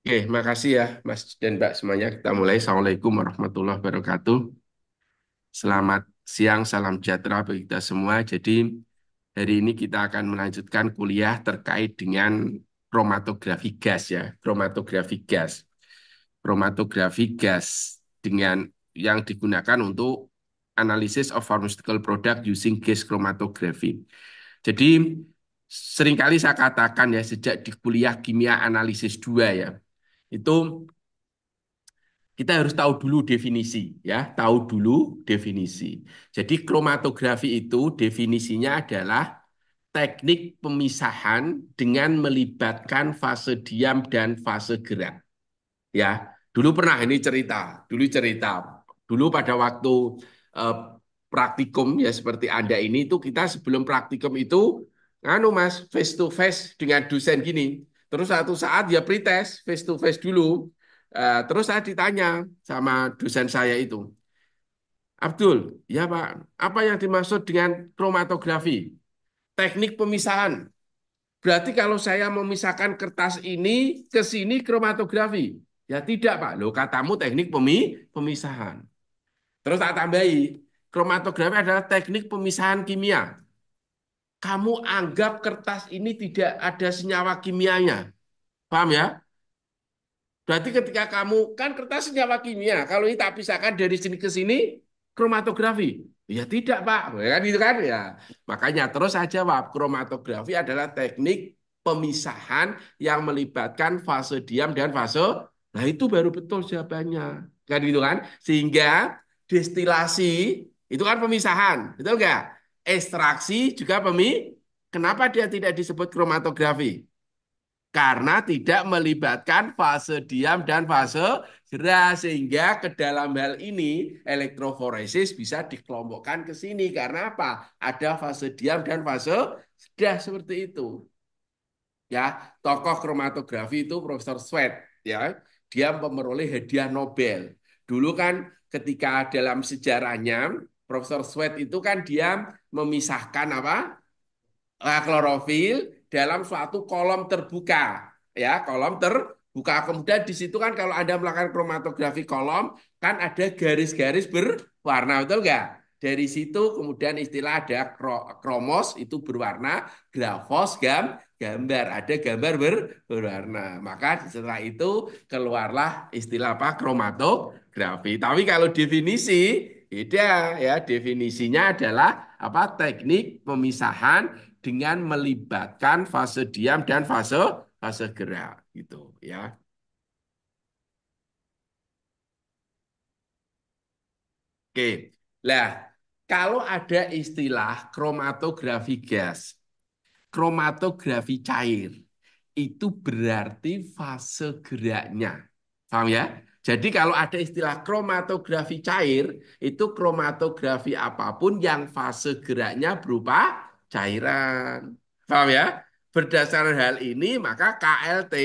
Oke, makasih ya Mas dan Mbak semuanya. Kita mulai. Assalamualaikum warahmatullahi wabarakatuh. Selamat siang, salam sejahtera bagi kita semua. Jadi hari ini kita akan melanjutkan kuliah terkait dengan kromatografi gas ya. Kromatografi gas. Kromatografi gas dengan yang digunakan untuk analysis of pharmaceutical product using gas chromatography. Jadi seringkali saya katakan ya sejak di kuliah kimia analisis 2 ya, itu kita harus tahu dulu definisi ya, tahu dulu definisi. Jadi kromatografi itu definisinya adalah teknik pemisahan dengan melibatkan fase diam dan fase gerak. Ya, dulu pernah ini cerita. Dulu pada waktu eh, praktikum ya seperti Anda ini itu kita sebelum praktikum itu anu Mas face to face dengan dosen gini. Terus satu saat ya pretest face to face dulu. Terus saya ditanya sama dosen saya itu, Abdul, ya Pak, apa yang dimaksud dengan kromatografi? Teknik pemisahan. Berarti kalau saya memisahkan kertas ini ke sini kromatografi. Ya tidak, Pak. Loh, katamu teknik pemisahan. Terus tak tambahi, kromatografi adalah teknik pemisahan kimia. Kamu anggap kertas ini tidak ada senyawa kimianya. Paham ya? Berarti ketika kamu, kan kertas senyawa kimia. Kalau ini tak pisahkan dari sini ke sini, kromatografi. Ya tidak, Pak. Ya kan itu kan ya. Makanya terus saya jawab, kromatografi adalah teknik pemisahan yang melibatkan fase diam dan fase. Nah, itu baru betul jawabannya. Kan gitu kan? Sehingga destilasi itu kan pemisahan, betul nggak? Ekstraksi juga Kenapa dia tidak disebut kromatografi? Karena tidak melibatkan fase diam dan fase gerak sehingga ke dalam hal ini elektroforesis bisa dikelompokkan ke sini karena apa? Ada fase diam dan fase sudah seperti itu. Ya, tokoh kromatografi itu Profesor Sweat ya. Dia pemeroleh hadiah Nobel. Dulu kan ketika dalam sejarahnya Profesor Sweat itu kan dia memisahkan apa? Klorofil dalam suatu kolom terbuka ya kolom terbuka kemudian di situ kan kalau Anda melakukan kromatografi kolom kan ada garis-garis berwarna betul nggak dari situ kemudian istilah ada kromos itu berwarna grafos gambar ada gambar berwarna maka setelah itu keluarlah istilah apa kromatografi tapi kalau definisi beda ya definisinya adalah apa teknik pemisahan dengan melibatkan fase diam dan fase fase gerak gitu ya. Oke. Lah, kalau ada istilah kromatografi gas, kromatografi cair, itu berarti fase geraknya. Paham ya? Jadi kalau ada istilah kromatografi cair, itu kromatografi apapun yang fase geraknya berupa cairan. Paham ya? Berdasarkan hal ini, maka KLT,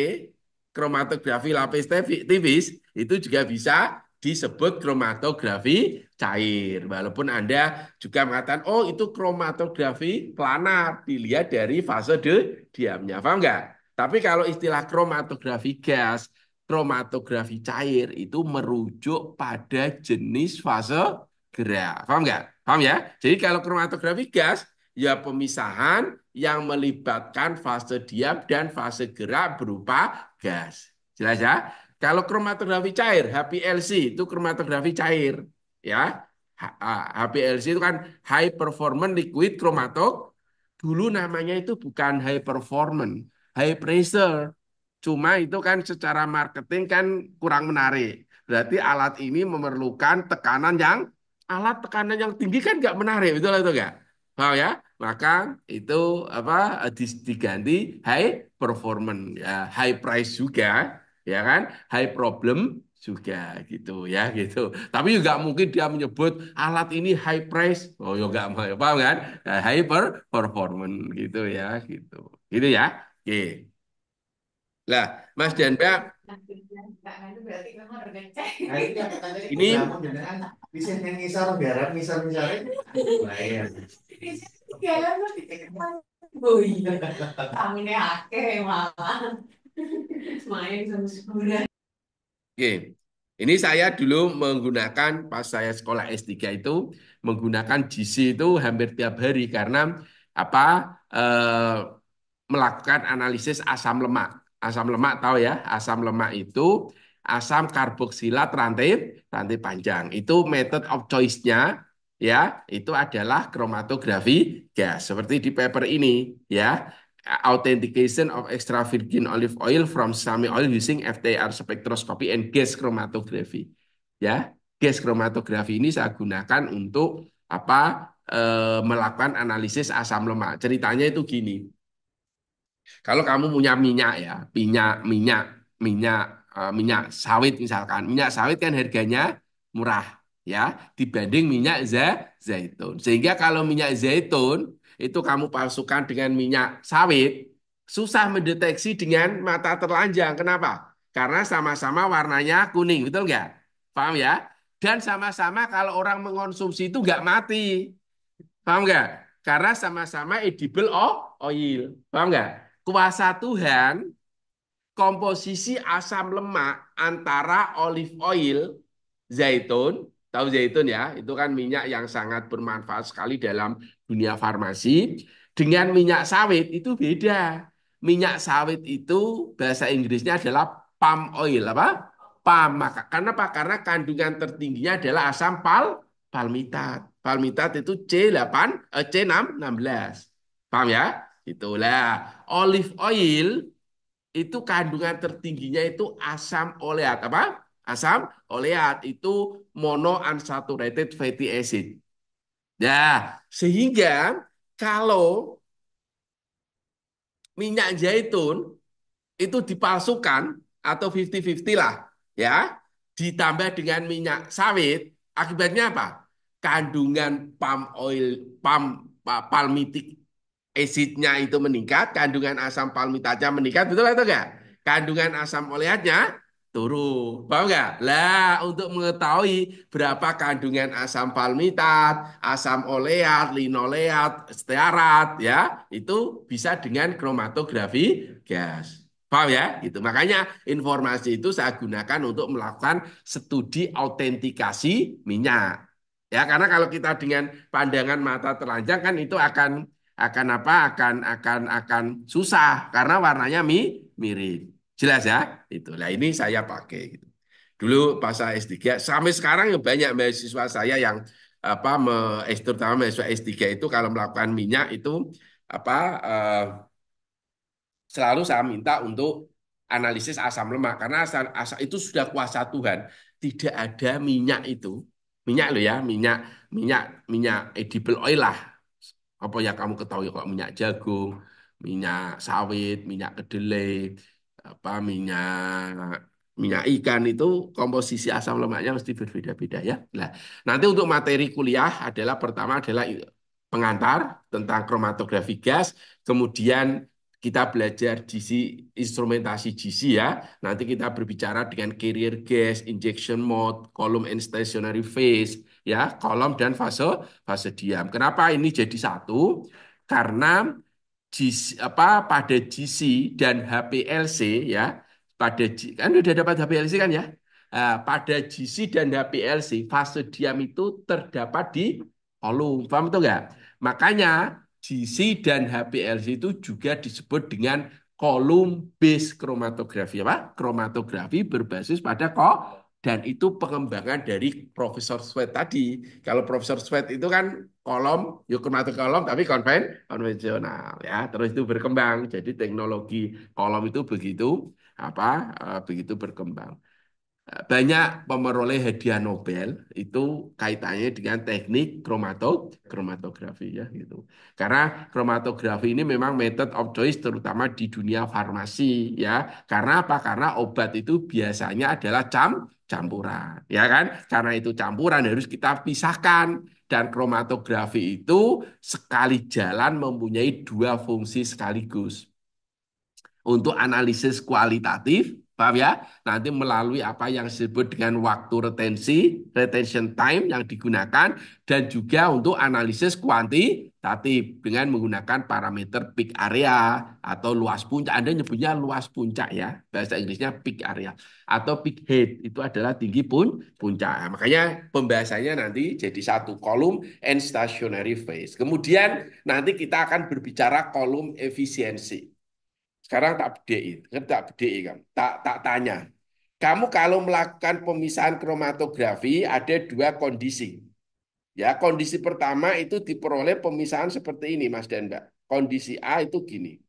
kromatografi lapis tipis, itu juga bisa disebut kromatografi cair. Walaupun Anda juga mengatakan, oh itu kromatografi planar, dilihat dari fase diamnya. Paham nggak? Tapi kalau istilah kromatografi gas, kromatografi cair itu merujuk pada jenis fase gerak. Paham nggak? Paham ya? Jadi kalau kromatografi gas, ya pemisahan yang melibatkan fase diam dan fase gerak berupa gas. Jelas ya? Kalau kromatografi cair, HPLC itu kromatografi cair. Ya, HPLC itu kan High Performance Liquid Chromatography. Dulu namanya itu bukan high performance, high pressure. Cuma itu kan secara marketing kan kurang menarik. Berarti alat ini memerlukan alat tekanan yang tinggi kan nggak menarik, betul atau enggak? Paham ya? Maka itu apa diganti high performance, ya, high price juga, ya kan? High problem juga gitu ya gitu. Tapi juga mungkin dia menyebut alat ini high price. Oh ya enggak paham kan? High performance gitu ya gitu. Gitu ya. Oke. Lah, Mas dan Mbak, Nah, itu yang katanya itu ini drama beneran bisa yang ngisar garam ngisar bayar. Oh iya, tamunya akeh malah. Main sama hiburan. Oke, ini saya dulu menggunakan pas saya sekolah S3 itu menggunakan GC itu hampir tiap hari karena apa melakukan analisis asam lemak. Asam lemak tahu ya, asam lemak itu asam karboksilat rantai rantai panjang. Itu method of choice-nya ya, itu adalah kromatografi gas seperti di paper ini ya. Authentication of extra virgin olive oil from sesame oil using FTIR spectroscopy and gas chromatography. Ya, gas chromatography ini saya gunakan untuk apa? Melakukan analisis asam lemak. Ceritanya itu gini. Kalau kamu punya minyak ya, minyak minyak sawit misalkan. Minyak sawit kan harganya murah ya dibanding minyak zaitun. Sehingga kalau minyak zaitun itu kamu palsukan dengan minyak sawit, susah mendeteksi dengan mata telanjang. Kenapa? Karena sama-sama warnanya kuning, betul nggak? Paham ya? Dan sama-sama kalau orang mengonsumsi itu nggak mati. Paham nggak? Karena sama-sama edible oil. Paham nggak? Kuasa Tuhan, komposisi asam lemak antara olive oil, zaitun, tahu zaitun ya, itu kan minyak yang sangat bermanfaat sekali dalam dunia farmasi, dengan minyak sawit itu beda. Minyak sawit itu bahasa Inggrisnya adalah palm oil, apa? Palm. Karena apa? Karena kandungan tertingginya adalah asam palmitat. Palmitat itu C8, C6, 16. Paham ya? Itulah. Olive oil itu kandungan tertingginya itu asam oleat. Apa? Asam oleat itu monounsaturated fatty acid. Nah, sehingga kalau minyak zaitun itu dipalsukan atau 50-50 lah ya, ditambah dengan minyak sawit, akibatnya apa? Kandungan palm oil, palmitic acidnya itu meningkat, kandungan asam palmitatnya meningkat, betul atau enggak? Kandungan asam oleatnya turun, paham enggak? Lah, untuk mengetahui berapa kandungan asam palmitat, asam oleat, linoleat, stearat, ya, itu bisa dengan kromatografi gas. Paham ya? Gitu. Makanya informasi itu saya gunakan untuk melakukan studi autentikasi minyak. Ya, karena kalau kita dengan pandangan mata telanjang kan itu akan apa? Akan susah karena warnanya mirip. Jelas ya? Itulah ini saya pakai gitu. Dulu pas saya S3 sampai sekarang ya banyak mahasiswa saya yang apa terutama mahasiswa S3 itu kalau melakukan minyak itu apa selalu saya minta untuk analisis asam lemak karena asam itu sudah kuasa Tuhan. Tidak ada minyak itu, minyak loh ya, minyak minyak minyak edible oil lah. Apa ya kamu ketahui kok minyak jagung, minyak sawit, minyak kedelai, apa minyak minyak ikan itu komposisi asam lemaknya mesti berbeda-beda ya. Nah, nanti untuk materi kuliah adalah pertama adalah pengantar tentang kromatografi gas, kemudian kita belajar GC, instrumentasi GC ya. Nanti kita berbicara dengan carrier gas, injection mode, column and stationary phase, ya, kolom dan fase diam. Kenapa ini jadi satu? Karena pada GC dan HPLC ya, kan udah dapat HPLC kan ya? Nah, pada GC dan HPLC fase diam itu terdapat di kolom, paham itu enggak? Makanya GC dan HPLC itu juga disebut dengan kolom base kromatografi apa? Kromatografi berbasis pada dan itu pengembangan dari Profesor Sweat tadi. Kalau Profesor Sweat itu kan kolom, yuk kolom tapi konvensional ya. Terus itu berkembang. Jadi teknologi kolom itu begitu apa begitu berkembang. Banyak pemeroleh hadiah Nobel itu kaitannya dengan teknik kromatografi ya gitu. Karena kromatografi ini memang method of choice terutama di dunia farmasi ya. Karena apa? Karena obat itu biasanya adalah campuran ya kan? Karena itu campuran harus kita pisahkan dan kromatografi itu sekali jalan mempunyai dua fungsi sekaligus untuk analisis kualitatif, Paham ya? Nanti melalui apa yang disebut dengan waktu retensi, retention time yang digunakan, dan juga untuk analisis kuantitatif dengan menggunakan parameter peak area atau luas puncak. Anda nyebutnya luas puncak ya, bahasa Inggrisnya peak area. Atau peak height, itu adalah tinggi puncak. Nah, makanya pembahasannya nanti jadi satu kolom and stationary phase. Kemudian nanti kita akan berbicara kolom efisiensi. Sekarang tak bedai, kan tak bedai kan. Tak tanya. Kamu kalau melakukan pemisahan kromatografi ada dua kondisi. Ya, kondisi pertama itu diperoleh pemisahan seperti ini, Mas dan Mbak. Kondisi A itu gini.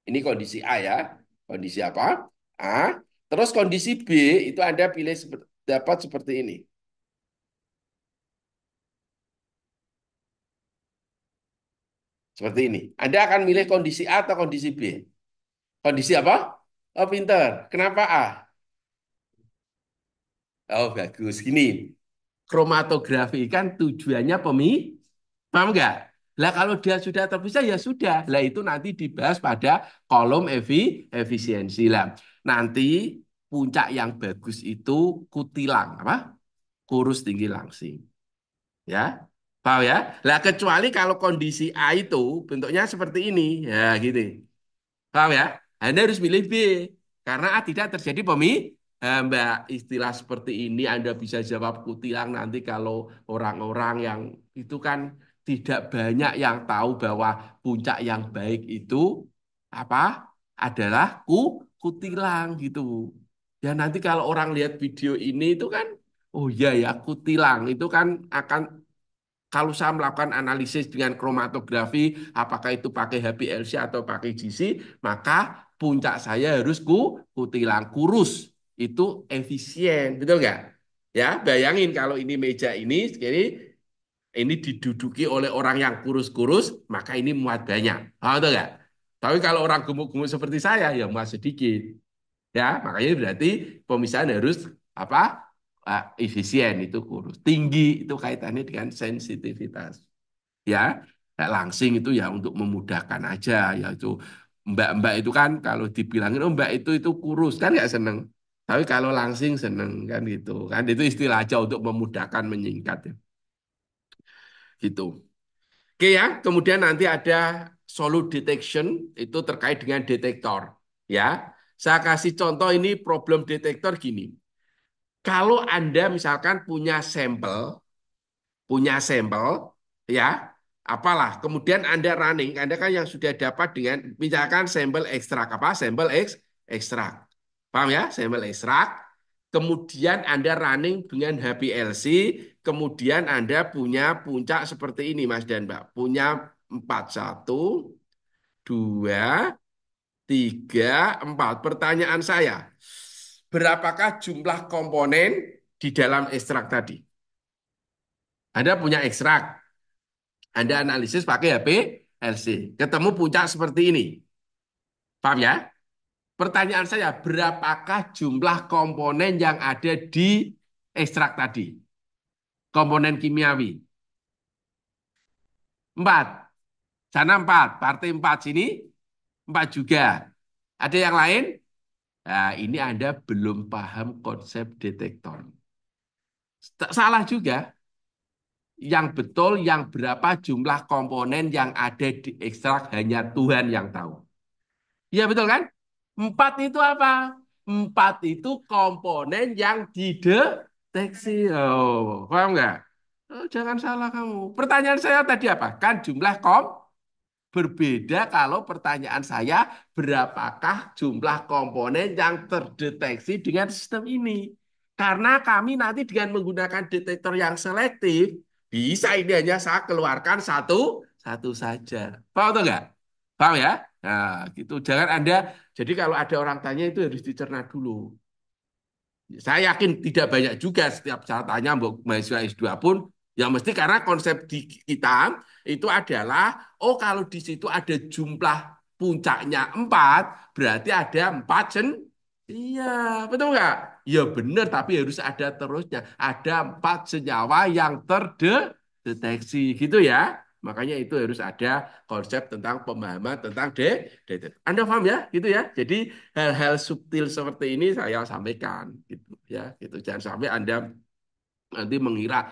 Ini kondisi A ya. Kondisi apa? A. Terus kondisi B itu Anda pilih dapat seperti ini. Seperti ini. Anda akan milih kondisi A atau kondisi B? Kondisi apa? Oh, pinter. Kenapa A? Oh, bagus. Gini, kromatografi kan tujuannya paham nggak? Lah kalau dia sudah terpisah ya sudah. Lah itu nanti dibahas pada kolom efisiensi lah. Nanti puncak yang bagus itu kutilang apa? Kurus tinggi langsing. Ya, paham ya? Lah kecuali kalau kondisi A itu bentuknya seperti ini, ya gitu. Paham ya? Anda harus milih B. Karena A tidak terjadi Mbak, istilah seperti ini Anda bisa jawab kutilang nanti kalau orang-orang yang itu kan tidak banyak yang tahu bahwa puncak yang baik itu apa adalah kutilang gitu. Ya nanti kalau orang lihat video ini itu kan, oh iya ya kutilang itu kan akan kalau saya melakukan analisis dengan kromatografi, apakah itu pakai HPLC atau pakai GC, maka puncak saya harus kutilang kurus. Itu efisien, betul nggak? Ya, bayangin kalau ini meja ini diduduki oleh orang yang kurus-kurus, maka ini muat banyak. Betul nggak? Tapi kalau orang gemuk-gemuk seperti saya, ya muat sedikit. Ya, makanya berarti pemisahan harus apa? Efisien itu kurus. Tinggi itu kaitannya dengan sensitivitas. Ya, kayak langsing itu ya untuk memudahkan aja ya itu mbak-mbak itu kan kalau dibilangin oh mbak itu kurus kan nggak seneng. Tapi kalau langsing seneng kan gitu kan itu istilah aja untuk memudahkan menyingkat ya. Gitu. Oke ya, kemudian nanti ada solute detection itu terkait dengan detektor ya. Saya kasih contoh ini problem detektor gini. Kalau Anda misalkan punya sampel, ya, apalah, kemudian Anda running, Anda kan yang sudah dapat dengan misalkan sampel ekstrak, apa, sampel ekstrak, paham ya, sampel ekstrak, kemudian Anda running dengan HPLC, kemudian Anda punya puncak seperti ini, Mas dan Mbak, punya 41, 2, 3, 4. Pertanyaan saya, berapakah jumlah komponen di dalam ekstrak tadi? Anda punya ekstrak, Anda analisis pakai HPLC. Ketemu puncak seperti ini. Paham ya? Pertanyaan saya, berapakah jumlah komponen yang ada di ekstrak tadi? Komponen kimiawi. 4. Sana 4. Partai 4 sini 4 juga. Ada yang lain? Nah, ini Anda belum paham konsep detektor. Salah juga. Yang betul, yang berapa jumlah komponen yang ada di ekstrak hanya Tuhan yang tahu. Iya betul kan? 4 itu apa? 4 itu komponen yang dideteksi. Oh, paham nggak? Oh, jangan salah kamu. Pertanyaan saya tadi apa? Kan jumlah berbeda kalau pertanyaan saya berapakah jumlah komponen yang terdeteksi dengan sistem ini. Karena kami nanti dengan menggunakan detektor yang selektif, bisa ini hanya saya keluarkan satu saja. Paham atau enggak? Paham ya? Nah, gitu. Jangan Anda, jadi kalau ada orang tanya itu harus dicerna dulu. Saya yakin tidak banyak juga setiap saat tanya mahasiswa S2 pun, yang mesti karena konsep di kita itu adalah, oh kalau di situ ada jumlah puncaknya 4, berarti ada 4 Iya, betul nggak? Ya benar, tapi harus ada terusnya. Ada 4 senyawa yang terdeteksi, gitu ya. Makanya itu harus ada konsep tentang pemahaman tentang DT. Anda paham ya? Gitu ya. Jadi hal-hal subtil seperti ini saya sampaikan gitu ya. Gitu. Jangan sampai Anda nanti mengira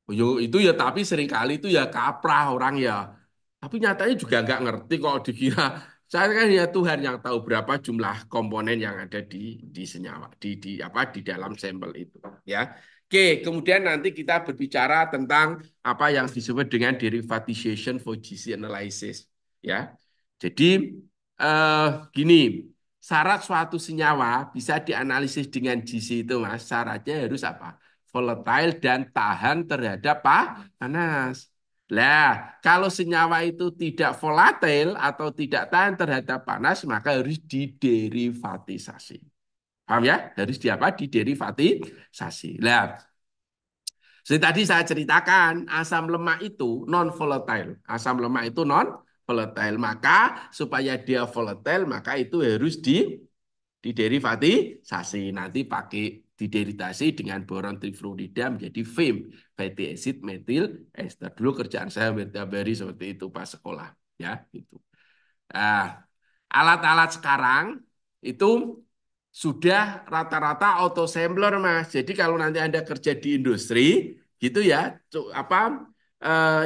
yo itu ya tapi seringkali itu ya kaprah orang ya. Tapi nyatanya juga nggak ngerti kok dikira. Saya kan ya Tuhan yang tahu berapa jumlah komponen yang ada di senyawa di apa di dalam sampel itu ya. Oke, kemudian nanti kita berbicara tentang apa yang disebut dengan derivatization for GC analysis ya. Jadi eh, gini, syarat suatu senyawa bisa dianalisis dengan GC itu Mas. Syaratnya harus apa? Volatile dan tahan terhadap panas. Lah, kalau senyawa itu tidak volatil atau tidak tahan terhadap panas, maka harus diderivatisasi. Paham ya? Harus di apa? Diderivatisasi. Lah, seperti tadi saya ceritakan, asam lemak itu non volatile. Asam lemak itu non volatile. Maka supaya dia volatile, maka itu harus diderivatisasi. Nanti pakai dideritasi dengan boron trifluorida menjadi FAME, fatty acid methyl ester. Dulu kerjaan saya tiap hari seperti itu pas sekolah, ya itu. Nah, alat-alat sekarang itu sudah rata-rata autosampler, Mas. Jadi kalau nanti Anda kerja di industri, gitu ya, apa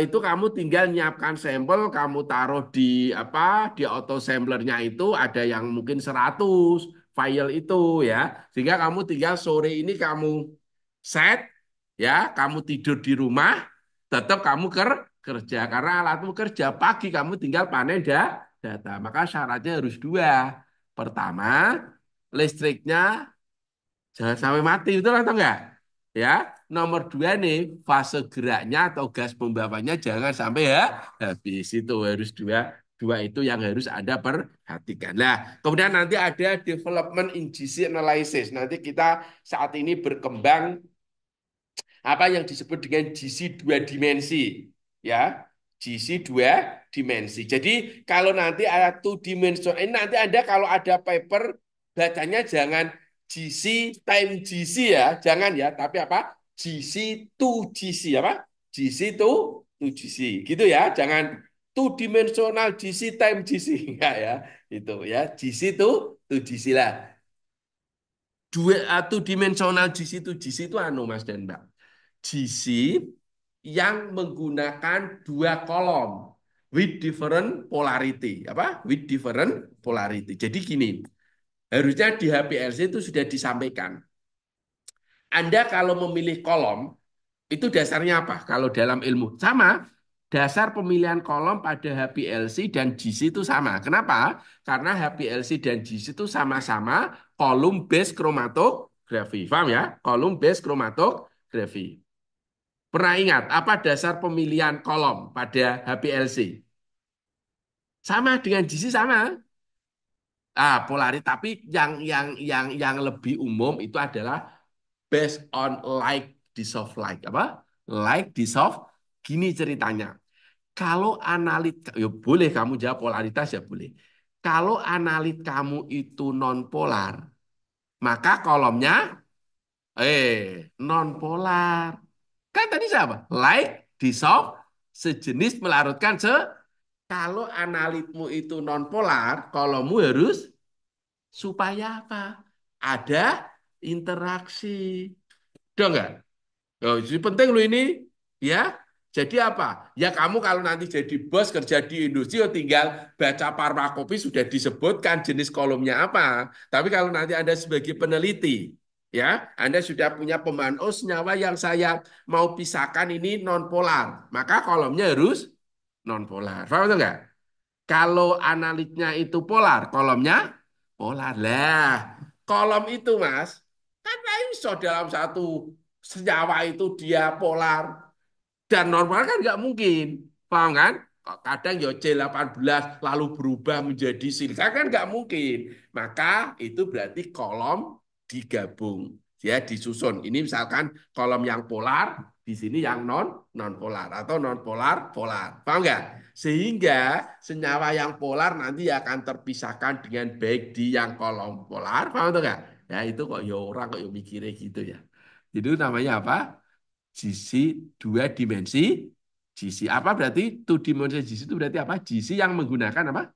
itu kamu tinggal nyiapkan sampel, kamu taruh di apa di autosamplernya itu ada yang mungkin 100 file itu ya. Sehingga kamu tinggal sore ini kamu set ya, kamu tidur di rumah, tetap kamu kerja karena alatmu kerja pagi kamu tinggal panen data. Maka syaratnya harus dua. Pertama, listriknya jangan sampai mati, betul atau enggak? Ya, nomor dua nih, fase geraknya atau gas pembawanya jangan sampai ya habis itu harus dua. Dua itu yang harus Anda perhatikan. Nah, kemudian nanti ada development in GC analysis. Nanti kita saat ini berkembang apa yang disebut dengan GC dua dimensi. Ya, GC dua dimensi. Jadi kalau nanti ada two dimension, ini nanti Anda kalau ada paper bacanya jangan GC time GC ya, jangan ya, tapi apa? GC to GC apa? GC to GC gitu ya, jangan two dimensional GC time GC enggak ya, itu ya, GC to GC lah. Dua atau dimensional GC to GC itu anu Mas dan Mbak. GC yang menggunakan dua kolom with different polarity. Apa? With different polarity. Jadi gini, harusnya di HPLC itu sudah disampaikan. Anda kalau memilih kolom, itu dasarnya apa? Kalau dalam ilmu sama, dasar pemilihan kolom pada HPLC dan GC itu sama. Kenapa? Karena HPLC dan GC itu sama-sama kolom base chromatografi. Paham ya? Kolom base chromatografi. Pernah ingat apa dasar pemilihan kolom pada HPLC? Sama dengan GC sama. Polaris tapi yang lebih umum itu adalah based on like dissolve like apa? Like dissolve. Gini ceritanya. Kalau analit, ya boleh kamu jawab polaritas ya boleh. Kalau analit kamu itu non polar, maka kolomnya non polar. Kan tadi siapa? Like dissolve sejenis melarutkan kalau analitmu itu non polar, kolommu harus supaya apa? Ada interaksi. Udah enggak? Oh, jadi penting loh ini, ya. Jadi apa? Ya kamu kalau nanti jadi bos kerja di industri, ya tinggal baca farmakopi sudah disebutkan jenis kolomnya apa. Tapi kalau nanti Anda sebagai peneliti, ya, Anda sudah punya pemahaman, oh senyawa yang saya mau pisahkan ini non polar, maka kolomnya harus non polar. Paham atau enggak? Kalau analitnya itu polar, kolomnya polar. Lah, kolom itu Mas, kan nggak bisa dalam satu senyawa itu dia polar dan normal kan nggak mungkin. Paham kan? Kadang ya C18 lalu berubah menjadi silika kan nggak mungkin. Maka itu berarti kolom digabung. Ya disusun. Ini misalkan kolom yang polar, di sini yang non polar atau non polar polar. Paham nggak? Sehingga senyawa yang polar nanti akan terpisahkan dengan baik di yang kolom polar. Paham tuh nggak? Ya itu kok ya orang kok ya mikirnya gitu ya. Itu namanya apa? Sisi dua dimensi GC. Apa berarti two dimensional GC itu berarti apa? GC yang menggunakan apa?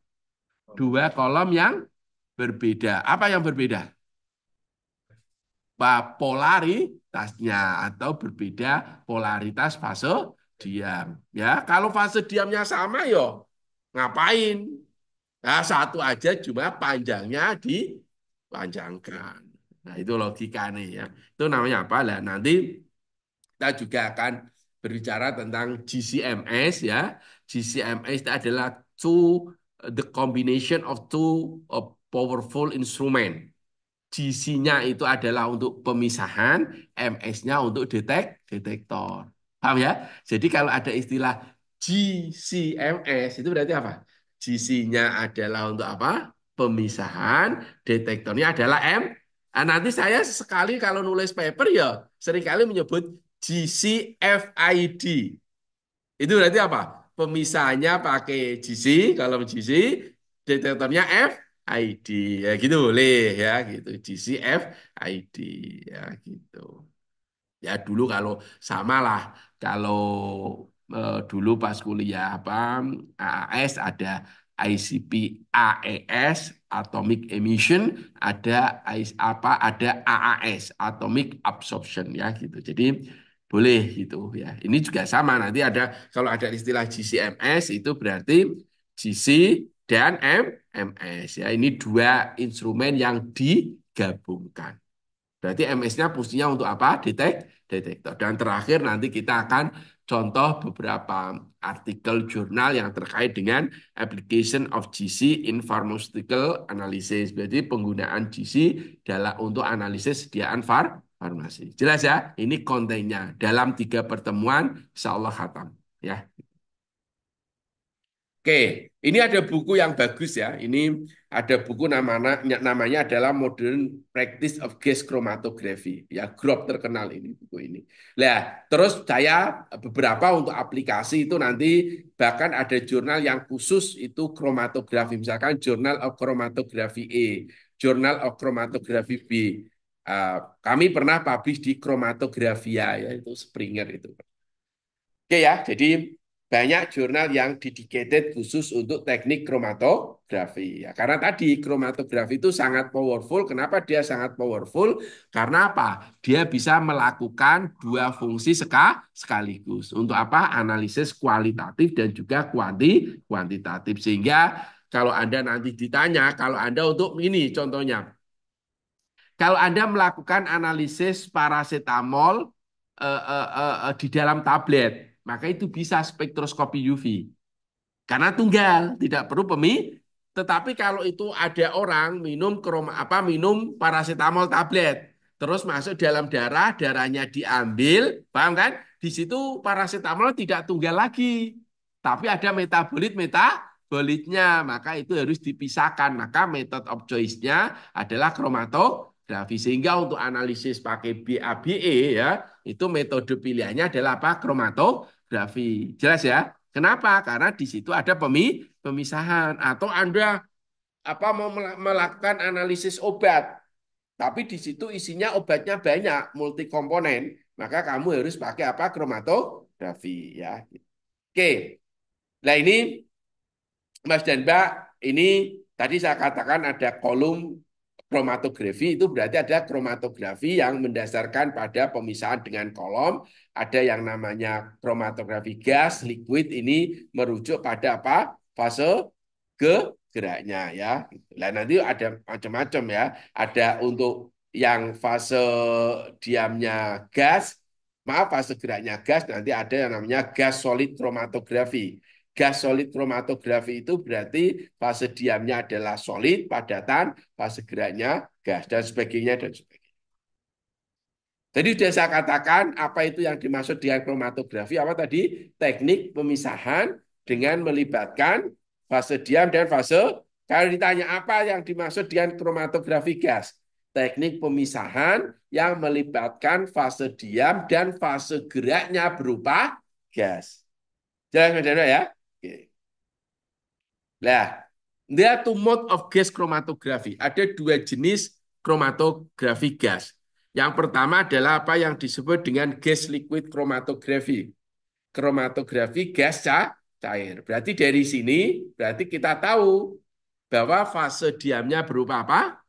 Dua kolom yang berbeda. Apa yang berbeda? Polaritasnya atau berbeda polaritas fase diam. Ya, kalau fase diamnya sama, yo ngapain? Nah, satu aja cuma panjangnya dipanjangkan. Nah, itu logikanya ya. Itu namanya apa? Lah, nanti kita juga akan berbicara tentang GCMS ya. GCMS itu adalah the combination of two powerful instrument. GC-nya itu adalah untuk pemisahan, MS-nya untuk detektor. Paham ya? Jadi kalau ada istilah GCMS itu berarti apa? GC-nya adalah untuk apa? Pemisahan, detektornya adalah M. Nah, nanti saya sekali kalau nulis paper ya seringkali menyebut GCFID. Itu berarti apa? Pemisahannya pakai GC, kalau GC, detektornya FID. Ya gitu boleh ya gitu. GC FID ya gitu. Ya dulu kalau sama lah, kalau dulu pas kuliah apa AAS ada ICP AES Atomic Emission, ada AAS Atomic Absorption ya gitu. Jadi boleh gitu ya. Ini juga sama nanti ada kalau ada istilah GCMS itu berarti GC dan MS ya. Ini dua instrumen yang digabungkan. Berarti MS-nya fungsinya untuk apa? Detektor. Dan terakhir nanti kita akan contoh beberapa artikel jurnal yang terkait dengan application of GC in pharmaceutical analysis. Berarti penggunaan GC dalam untuk analisis sediaan farmasi. Jelas ya? Ini kontennya. Dalam 3 pertemuan, insya Allah khatam. Ya. Oke, ini ada buku yang bagus ya. Ini ada buku namanya adalah Modern Practice of Gas Chromatography. Ya, GROP terkenal ini buku ini. Nah, terus saya beberapa untuk aplikasi itu nanti bahkan ada jurnal yang khusus itu kromatografi. Misalkan Journal of Chromatography A, Journal of Chromatography B. Kami pernah publish di Chromatografia ya, itu Springer itu. Oke ya, jadi banyak jurnal yang dedicated khusus untuk teknik kromatografi. Ya, karena tadi kromatografi itu sangat powerful. Kenapa dia sangat powerful? Karena apa? Dia bisa melakukan dua fungsi sekaligus. Untuk apa? Analisis kualitatif dan juga kuantitatif. Sehingga kalau Anda nanti ditanya, kalau Anda untuk ini contohnya, kalau Anda melakukan analisis paracetamol di dalam tablet, maka itu bisa spektroskopi UV. Karena tunggal, tidak perlu tetapi kalau itu ada orang minum paracetamol tablet, terus masuk dalam darah, darahnya diambil, paham kan? Di situ paracetamol tidak tunggal lagi, tapi ada metabolitnya, maka itu harus dipisahkan. Maka method of choice-nya adalah kromatografi. Sehingga untuk analisis pakai BABE ya, itu metode pilihannya adalah apa? Kromatografi. Jelas ya? Kenapa? Karena di situ ada pemisahan atau Anda mau melakukan analisis obat, tapi di situ isinya obatnya banyak, multi komponen, maka kamu harus pakai apa? Kromatografi ya. Oke. Nah, ini Mas dan Mbak, ini tadi saya katakan ada kolom kromatografi, itu berarti ada kromatografi yang mendasarkan pada pemisahan dengan kolom, ada yang namanya kromatografi gas, liquid, ini merujuk pada apa? Fase geraknya ya. Nah, nanti ada macam-macam ya. Ada untuk yang fase diamnya gas, maaf fase geraknya gas, nanti ada yang namanya gas solid kromatografi. Gas solid kromatografi itu berarti fase diamnya adalah solid, padatan, fase geraknya gas, dan sebagainya, dan sebagainya. Jadi sudah saya katakan apa itu yang dimaksud dengan kromatografi, apa tadi? Teknik pemisahan dengan melibatkan fase diam dan fase, kalau ditanya apa yang dimaksud dengan kromatografi gas? Teknik pemisahan yang melibatkan fase diam dan fase geraknya berupa gas. Jelas ya? Oke. Nah, there are two mode of gas chromatography. Ada dua jenis kromatografi gas. Yang pertama adalah apa yang disebut dengan gas liquid chromatography. kromatografi gas cair. Berarti dari sini berarti kita tahu bahwa fase diamnya berupa apa?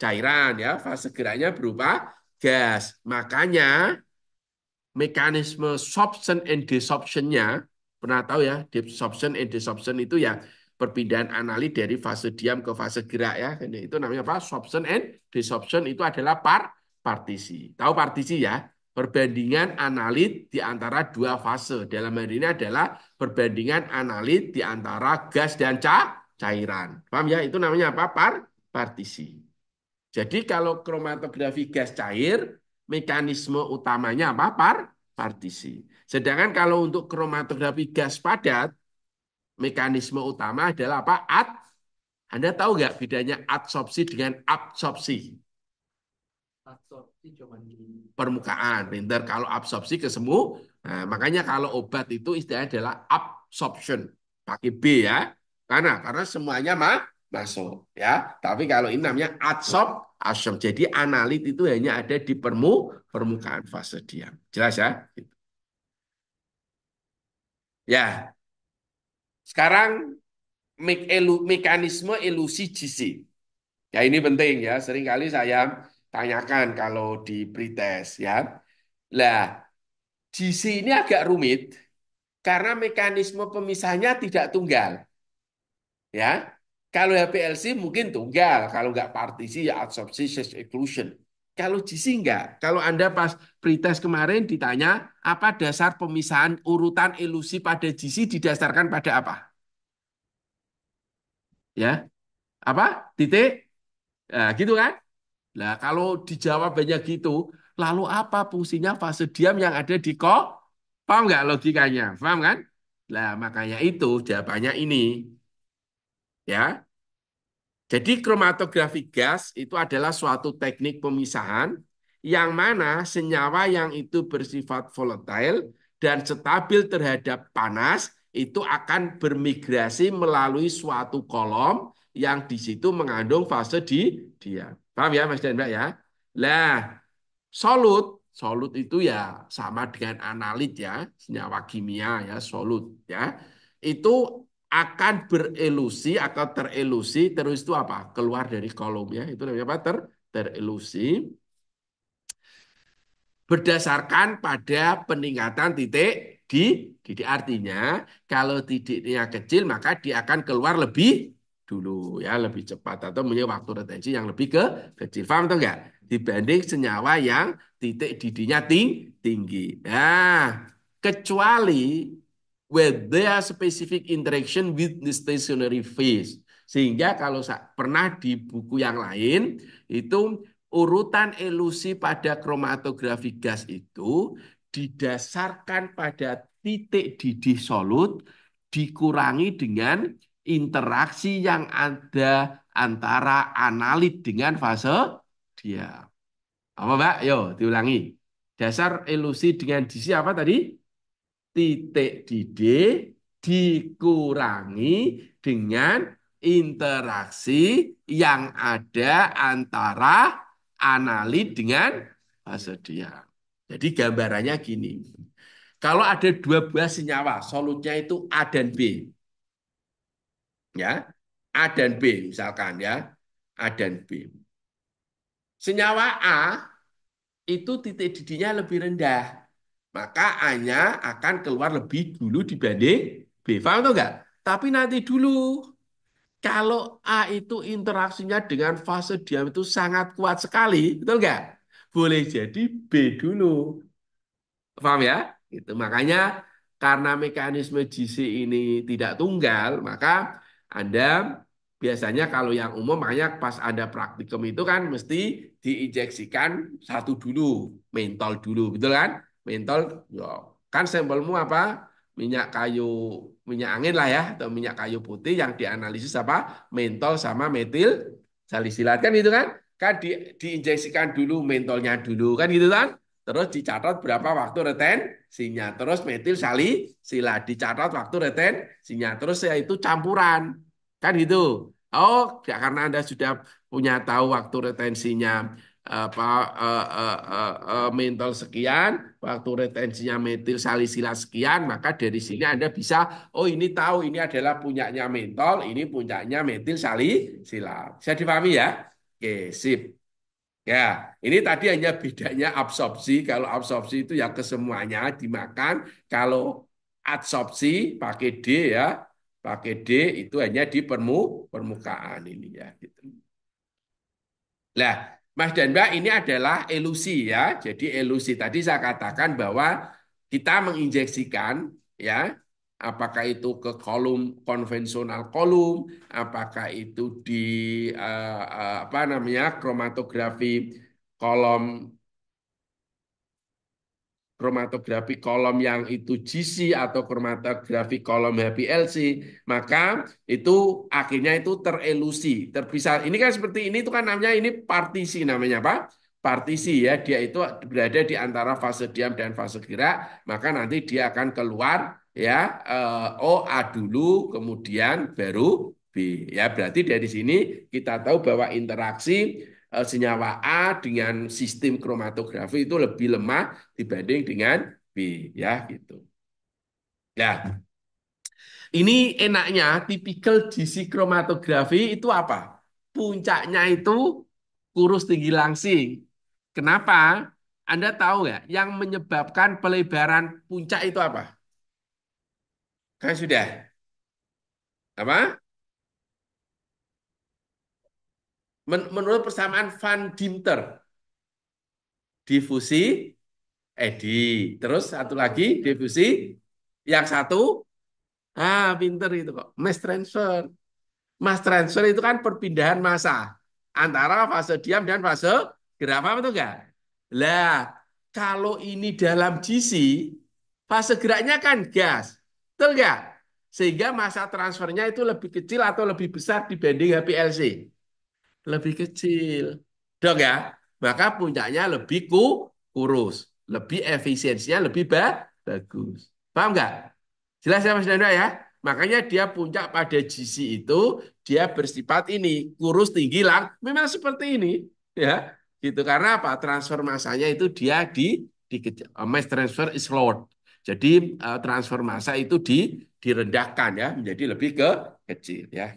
Cairan ya, fase geraknya berupa gas. Makanya mekanisme sorption and desorption-nya, pernah tahu ya, desorption and desorption itu ya perpindahan analit dari fase diam ke fase gerak ya. Itu namanya apa? Sorption and desorption itu adalah partisi. Tahu partisi ya? Perbandingan analit di antara dua fase. Dalam hal ini adalah perbandingan analit di antara gas dan cairan. Paham ya? Itu namanya apa? Partisi. Jadi kalau kromatografi gas cair, mekanisme utamanya apa? Partisi. Sedangkan kalau untuk kromatografi gas padat, mekanisme utama adalah apa? Anda tahu nggak bedanya adsorpsi dengan absorpsi? Absorpsi cuman di Permukaan. Pinter kalau absorpsi ke semu. Nah, makanya kalau obat itu istilahnya adalah absorption. Pakai B ya. Karena semuanya masuk ya. Tapi kalau ini namanya adsorption. Jadi analit itu hanya ada di permukaan fase diam. Jelas ya? Ya, sekarang mekanisme elusi GC. Ya ini penting ya. Seringkali saya tanyakan kalau di pretest ya. Lah, GC ini agak rumit karena mekanisme pemisahnya tidak tunggal, ya. Kalau HPLC mungkin tunggal, kalau nggak partisi ya absorpsi / exclusion. Kalau GC enggak. Kalau Anda pas pretest kemarin ditanya apa dasar pemisahan urutan elusi pada GC didasarkan pada apa? Ya, apa? Titik? Nah, gitu kan? Nah, kalau dijawab banyak gitu, lalu apa fungsinya fase diam yang ada di Paham nggak logikanya? Paham kan? Nah, makanya itu jawabannya ini. Ya, jadi kromatografi gas itu adalah suatu teknik pemisahan yang mana senyawa yang itu bersifat volatile dan stabil terhadap panas itu akan bermigrasi melalui suatu kolom yang di situ mengandung fase di dia. Paham ya Mas dan Mbak ya? Nah, solut, solut itu ya sama dengan analit ya, senyawa kimia ya, solut ya. Itu akan berelusi atau terelusi terus itu apa? Keluar dari kolom ya. Itu namanya apa? Terelusi berdasarkan pada peningkatan titik di artinya kalau titiknya kecil maka dia akan keluar lebih dulu ya lebih cepat atau punya waktu retensi yang lebih kecil paham atau enggak dibanding senyawa yang titik didinya tinggi nah kecuali when there are specific interaction with the stationary phase sehingga kalau pernah di buku yang lain itu urutan elusi pada kromatografi gas itu didasarkan pada titik didih solut dikurangi dengan interaksi yang ada antara analit dengan fase dia. Apa Mbak? Yo, diulangi. Dasar elusi dengan disi apa tadi? Titik didih dikurangi dengan interaksi yang ada antara analit dengan basodia. Jadi gambarannya gini. Kalau ada dua buah senyawa, solutnya itu A dan B. Ya, A dan B misalkan ya. A dan B. Senyawa A itu titik didihnya lebih rendah. Maka A-nya akan keluar lebih dulu dibanding B. Paham atau enggak? Tapi nanti dulu. Kalau A itu interaksinya dengan fase diam itu sangat kuat sekali, betul enggak? Boleh jadi B dulu. Paham ya? Itu makanya karena mekanisme GC ini tidak tunggal, maka Anda biasanya kalau yang umum makanya pas ada praktikum itu kan mesti diinjeksikan satu dulu, mentol dulu, betul kan? Mentol, yo, kan sampelmu apa? Minyak kayu, minyak angin lah ya, atau minyak kayu putih yang dianalisis apa? Mentol sama metil salisilat kan itu kan? Kan diinjeksikan dulu mentolnya dulu kan gitu kan? Terus dicatat berapa waktu retensinya. Terus metil salisilat dicatat waktu retensinya. Terus ya itu campuran. Kan gitu. Oh, ya karena Anda sudah punya tahu waktu retensinya apa mentol sekian, waktu retensinya metil salisilat sekian, maka dari sini Anda bisa, oh ini tahu ini adalah punyanya mentol, ini punyanya metil salisilat. Bisa dipahami ya? Oke, sip. Ya, ini tadi hanya bedanya absorpsi. Kalau absorpsi itu ya kesemuanya dimakan. Kalau adsorpsi pakai D ya, pakai D itu hanya di permukaan ini ya. Gitu. Nah, Mas dan Mbak ini adalah elusi ya. Jadi elusi tadi saya katakan bahwa kita menginjeksikan ya, apakah itu ke kolom konvensional kolom, apakah itu di apa namanya kromatografi kolom kromatografi kolom yang itu GC atau kromatografi kolom HPLC, maka itu akhirnya itu terelusi, terpisah. Ini kan seperti ini itu kan namanya ini partisi namanya apa? Partisi ya, dia itu berada di antara fase diam dan fase gerak, maka nanti dia akan keluar ya A dulu, kemudian baru B. Ya, berarti dari sini kita tahu bahwa interaksi senyawa A dengan sistem kromatografi itu lebih lemah dibanding dengan B ya gitu. Ya, ini enaknya tipikal DC kromatografi itu apa? Puncaknya itu kurus tinggi langsing. Kenapa? Anda tahu nggak yang menyebabkan pelebaran puncak itu apa? Kan sudah. Apa? Menurut persamaan Van Dinter, difusi edi. Terus satu lagi difusi, yang satu pinter itu kok. Mass transfer. Mass transfer itu kan perpindahan massa antara fase diam dan fase gerak. Paham itu enggak? Lah, kalau ini dalam GC, fase geraknya kan gas. Betul enggak? Sehingga massa transfernya itu lebih kecil atau lebih besar dibanding HPLC. Lebih kecil. Dong ya? Maka puncaknya lebih kurus. Lebih efisiensinya lebih bagus. Paham nggak? Jelas ya Mas Danda ya? Makanya dia puncak pada GC itu dia bersifat ini kurus tinggi lang memang seperti ini ya gitu karena apa transfer masanya itu dia di mass transfer is lowered jadi transfer massa itu direndahkan ya menjadi lebih ke kecil ya.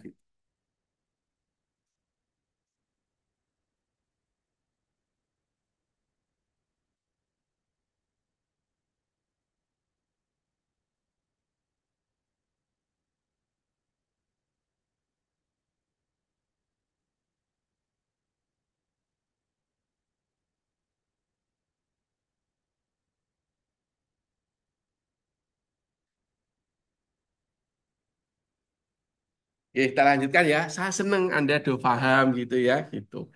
Ya, kita lanjutkan ya. Saya seneng Anda do paham gitu ya, gitu.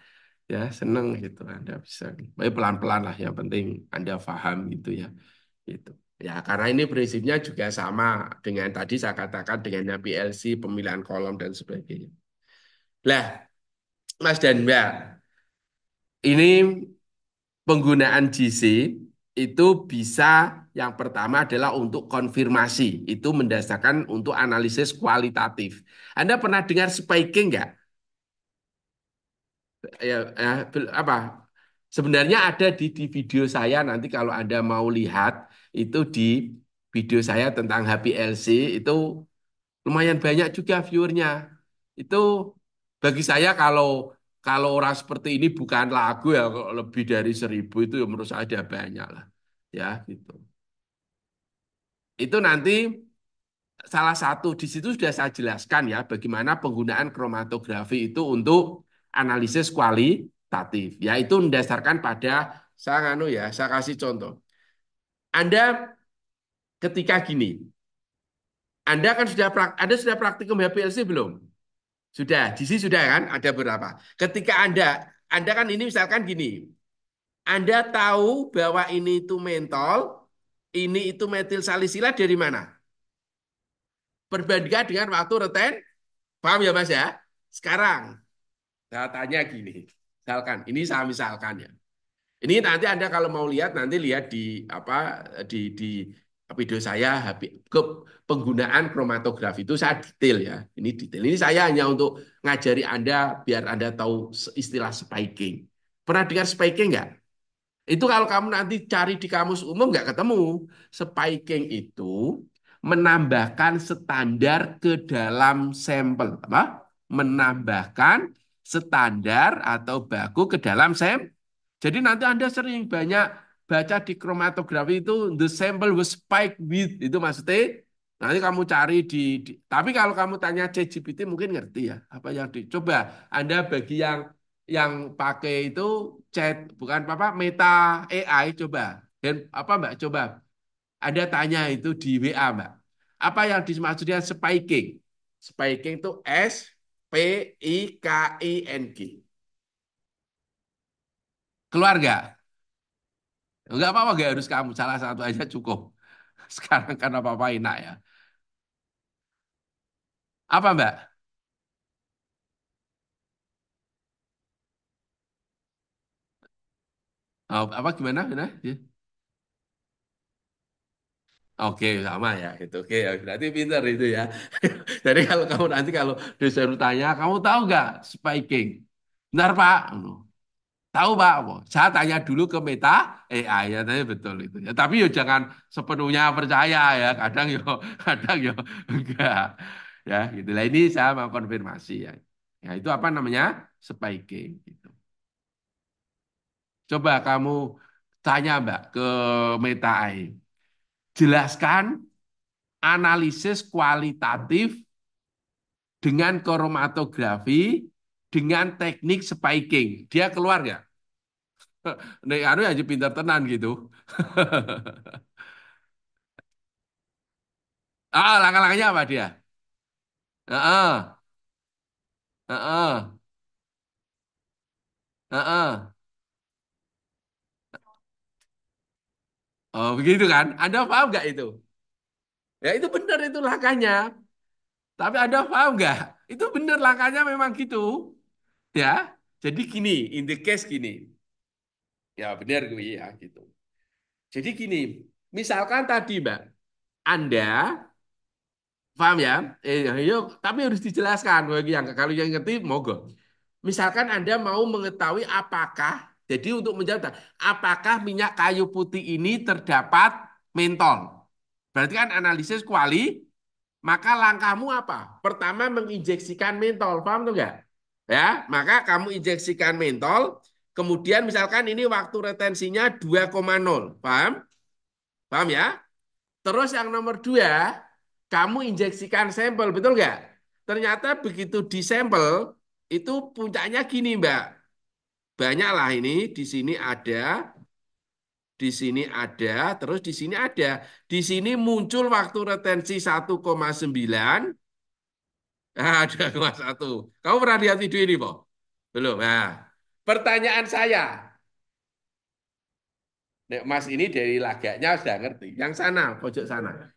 Ya, seneng gitu Anda bisa. Baik pelan-pelan lah, yang penting Anda paham gitu ya. Gitu. Ya, karena ini prinsipnya juga sama dengan tadi saya katakan dengan PLC, pemilihan kolom dan sebagainya. Lah, Mas dan Mbak, ini penggunaan GC itu bisa yang pertama adalah untuk konfirmasi. Itu mendasarkan untuk analisis kualitatif. Anda pernah dengar spiking nggak? Apa sebenarnya ada di video saya nanti kalau Anda mau lihat itu di video saya tentang HPLC itu lumayan banyak juga viewernya itu bagi saya kalau kalau orang seperti ini bukan lagu ya kalau lebih dari 1.000 itu ya menurut saya ada banyak lah ya gitu itu nanti salah satu di situ sudah saya jelaskan ya bagaimana penggunaan kromatografi itu untuk analisis kualitatif. Yaitu mendasarkan pada saya saya kasih contoh. Anda ketika gini, Anda sudah praktikum HPLC belum? Sudah, di sini sudah kan ada berapa? Ketika Anda kan ini misalkan gini, Anda tahu bahwa ini itu mentol, ini itu metil salisilat dari mana? Perbandingan dengan waktu reten, paham ya Mas ya? Sekarang saya tanya gini, misalkan, ini saya misalkan ya. Ini nanti Anda kalau mau lihat, nanti lihat di apa di video saya ke penggunaan kromatografi itu saya detail ya. Ini detail. Ini saya hanya untuk ngajari Anda biar Anda tahu istilah spiking. Pernah dengar spiking nggak? Itu kalau kamu nanti cari di kamus umum nggak ketemu. Spiking itu menambahkan standar ke dalam sampel. Apa? Menambahkan standar atau baku ke dalam sampel. Jadi nanti Anda sering banyak baca di kromatografi itu the sample was spiked with. Itu maksudnya nanti kamu cari tapi kalau kamu tanya ChatGPT mungkin ngerti ya apa yang dicoba. Anda bagi yang pakai itu chat bukan apa Meta AI coba. Dan apa Mbak coba Anda tanya itu di WA Mbak. Apa yang dimaksudnya spiking? Spiking itu SPIKING. Keluarga. Enggak apa-apa, enggak harus kamu. Salah satu aja cukup. Sekarang kan apa-apa enak ya. Apa Mbak? Oh, apa gimana? Gimana? Ya. Oke, sama ya. Itu oke ya. Berarti pinter itu ya. Jadi kalau kamu nanti kalau dosen tanya, kamu tahu nggak spiking? Benar Pak. Tahu Pak. Oh, saya tanya dulu ke Meta AI ya, tanya betul itu. Ya, tapi ya jangan sepenuhnya percaya ya. Kadang yo enggak. Ya, gitu lah. Ini saya mau konfirmasi ya. Ya, itu apa namanya? Spiking gitu. Coba kamu tanya Mbak ke Meta AI. Jelaskan analisis kualitatif dengan kromatografi dengan teknik spiking. Dia keluar nggak? Nek anu aja pinter tenan gitu. Langkah-langkahnya apa dia? Heeh, heeh, heeh. Oh, begitu kan? Anda paham nggak itu? Ya itu benar itu langkahnya. Tapi Anda paham nggak? Itu benar langkahnya memang gitu. Ya. Jadi gini, in the case gini. Ya benar gue ya gitu. Jadi gini, misalkan tadi Mbak, Anda paham ya? Yuk, tapi harus dijelaskan bagi yang kalau yang ngerti monggo. Misalkan Anda mau mengetahui apakah, jadi untuk menjawab, apakah minyak kayu putih ini terdapat mentol? Berarti kan analisis maka langkahmu apa? Pertama menginjeksikan mentol, paham tuh enggak? Ya, maka kamu injeksikan mentol, kemudian misalkan ini waktu retensinya 2,0, paham? Paham ya? Terus yang nomor dua, kamu injeksikan sampel, betul nggak? Ternyata begitu di sampel, itu puncaknya gini, Mbak. Banyak lah ini, di sini ada, di sini ada, terus di sini ada. Di sini muncul waktu retensi 1,9, ada 2,1. Kamu pernah lihat video ini, Pak? Belum. Nah, pertanyaan saya, Nek Mas ini dari lagaknya sudah ngerti. Yang sana, pojok sana.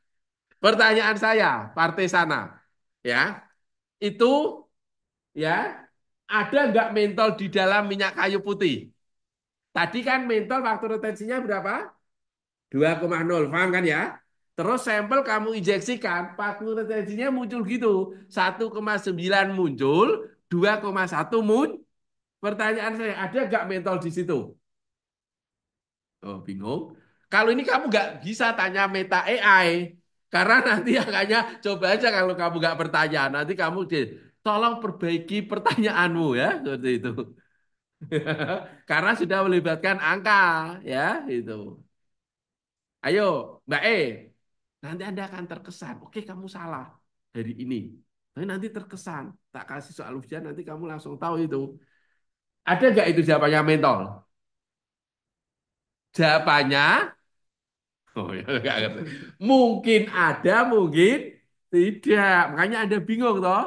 Pertanyaan saya, partai sana, ya, itu ya ada nggak mentol di dalam minyak kayu putih? Tadi kan mentol waktu retensinya berapa? 2,0, paham kan ya? Terus sampel kamu injeksikan, waktu retensinya muncul gitu. 1,9 muncul, 2,1 muncul. Pertanyaan saya, ada nggak mentol di situ? Oh, bingung. Kalau ini kamu nggak bisa tanya Meta AI. Karena nanti angkanya coba aja kalau kamu nggak bertanya. Nanti kamu tolong perbaiki pertanyaanmu ya. Seperti itu. Karena sudah melibatkan angka ya itu. Ayo Mbak E, nanti Anda akan terkesan. Oke kamu salah dari ini. Tapi nanti terkesan. Tak kasih soal ujian nanti kamu langsung tahu itu. Ada nggak itu jawabannya mentol? Jawabannya oh ya nggak ngerti. Mungkin ada, mungkin tidak. Makanya Anda bingung toh.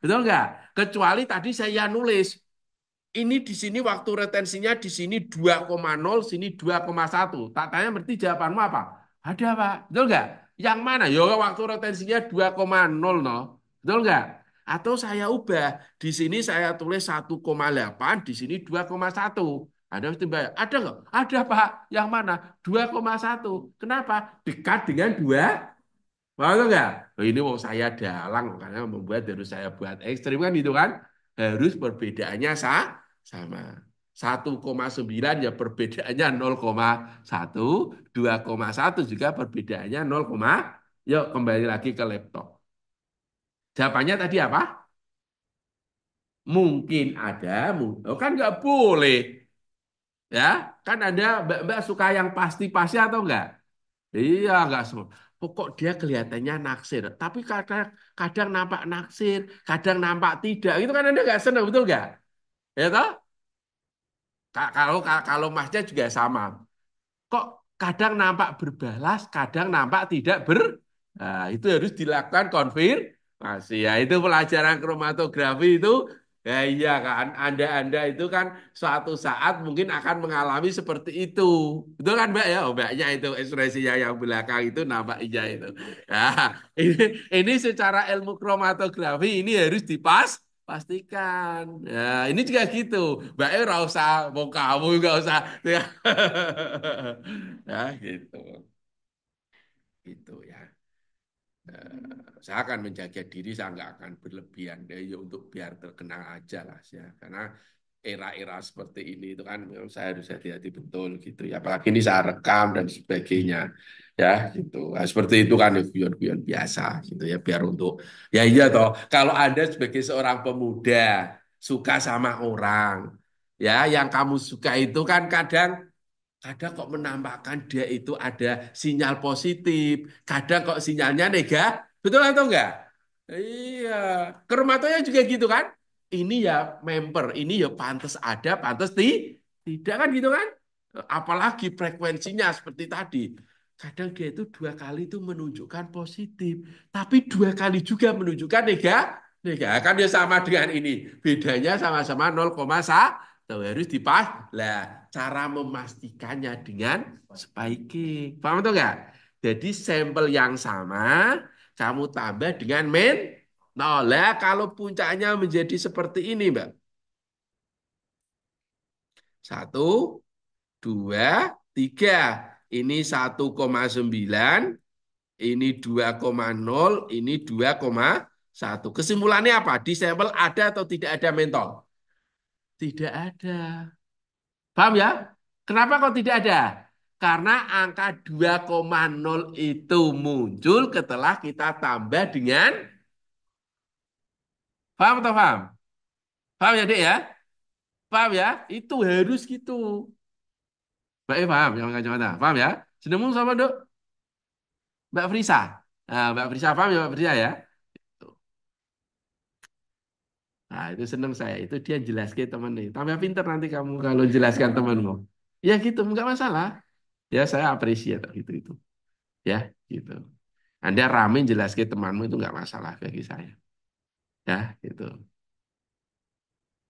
Betul nggak? Kecuali tadi saya nulis ini di sini waktu retensinya di sini 2,0, sini 2,1. Tak tanya berarti jawabanmu apa? Ada, Pak. Betul nggak? Yang mana? Ya waktu retensinya 2,0 no. Betul nggak? Atau saya ubah, di sini saya tulis 1,8, di sini 2,1. Ada mesti bayar. Ada nggak? Ada, Pak. Yang mana? 2,1. Kenapa? Dekat dengan 2. Betul nggak? Oh, ini mau saya dalang, karena membuat harus saya buat ekstrim kan itu kan. Harus perbedaannya sama. 1,9 ya perbedaannya 0,1, 2,1 juga perbedaannya 0, yuk kembali lagi ke laptop. Jawabannya tadi apa? Mungkin ada, oh, kan nggak boleh. Ya, kan ada mbak-mbak suka yang pasti-pasti atau enggak? Iya, enggak semua. Pokok dia kelihatannya naksir, tapi kadang kadang nampak naksir, kadang nampak tidak. Itu kan Anda enggak senang, betul enggak? Ya toh? Kalau Masnya juga sama. Kok kadang nampak berbalas, kadang nampak tidak Nah, itu harus dilakukan konfirmasi. Ya, itu pelajaran kromatografi itu. Ya iya kan, Anda itu kan suatu saat mungkin akan mengalami seperti itu. Betul kan Mbak ya? Oh, Mbaknya itu ekspresinya yang belakang itu nampak iya itu. Ya, ini, ini secara ilmu kromatografi ini harus pastikan. Ya, ini juga gitu. Mbak ora usah mau kamu nggak usah. Ya. Ya, gitu. Gitu ya. Saya akan menjaga diri, saya nggak akan berlebihan deh, ya, untuk biar terkenal aja lah ya. Karena era-era seperti ini itu kan memang saya harus hati-hati betul gitu ya. Apalagi ini saya rekam dan sebagainya ya gitu. Nah, seperti itu kan ya, guyon-guyon biasa gitu ya biar untuk ya iya toh kalau Anda sebagai seorang pemuda suka sama orang ya yang kamu suka itu kan kadang kadang kok menampakkan dia itu ada sinyal positif, kadang kok sinyalnya negatif, betul atau enggak? Iya, kermatonya juga gitu kan? Ini ya member, ini ya pantas ada, pantas tidak kan gitu kan? Apalagi frekuensinya seperti tadi. Kadang dia itu dua kali itu menunjukkan positif, tapi dua kali juga menunjukkan negatif. Kan dia sama dengan ini. Bedanya sama-sama 0,1. Harus dipas. Lah, cara memastikannya dengan spiking. Paham atau enggak? Jadi sampel yang sama kamu tambah dengan nah, lah kalau puncaknya menjadi seperti ini, Mbak. Satu, dua, tiga. Ini 1,9, ini 2,0, ini 2,1. Kesimpulannya apa? Di sampel ada atau tidak ada mentol? Tidak ada. Paham ya? Kenapa kok tidak ada? Karena angka 2,0 itu muncul setelah kita tambah dengan paham atau paham? Paham ya, Dek ya? Paham ya? Itu harus gitu. Mbak paham yang kacamata? Paham ya? Senemu sama Dok? Mbak Frisa. Nah, Mbak Frisa paham ya Mbak Frisa ya? Nah, itu seneng saya. Itu dia jelaskan teman nih. Tambah pinter nanti kamu kalau jelaskan temanmu. Ya gitu, nggak masalah. Ya saya apresiasi gitu itu. Ya, gitu. Anda rame jelaskan temanmu itu nggak masalah bagi saya. Ya, gitu.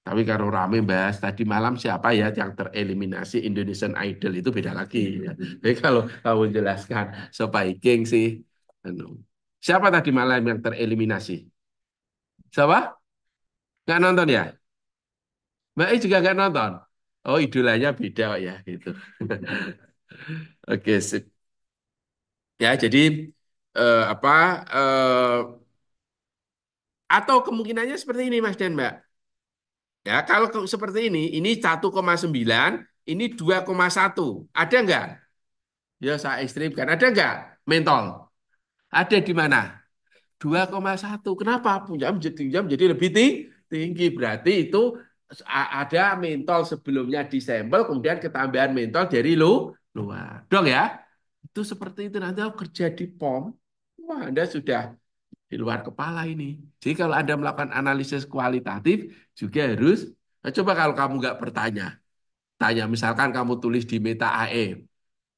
Tapi kalau rame bahas tadi malam siapa ya yang tereliminasi Indonesian Idol itu beda lagi. Ya. Jadi kalau kamu jelaskan Spiking sih, anu. Siapa tadi malam yang tereliminasi? Siapa? Nggak nonton ya? Mbak I juga nggak nonton. Oh, idolanya beda kok ya, gitu. Oke, sip. Ya, jadi apa? eh, atau kemungkinannya seperti ini, Mas dan Mbak. Ya, kalau seperti ini 1,9, ini 2,1. Ada nggak? Ya, saya ekstrimkan. Ada nggak? Mentol. Ada di mana? 2,1. Kenapa? Punya menjadi lebih tinggi. Berarti itu ada mentol sebelumnya di sampel, kemudian ketambahan mentol dari luar. Dong ya? Itu seperti itu. Nanti aku kerja di POM. Wah, Anda sudah di luar kepala ini. Jadi kalau Anda melakukan analisis kualitatif, juga harus, nah, coba kalau kamu nggak bertanya, tanya misalkan kamu tulis di Meta AE,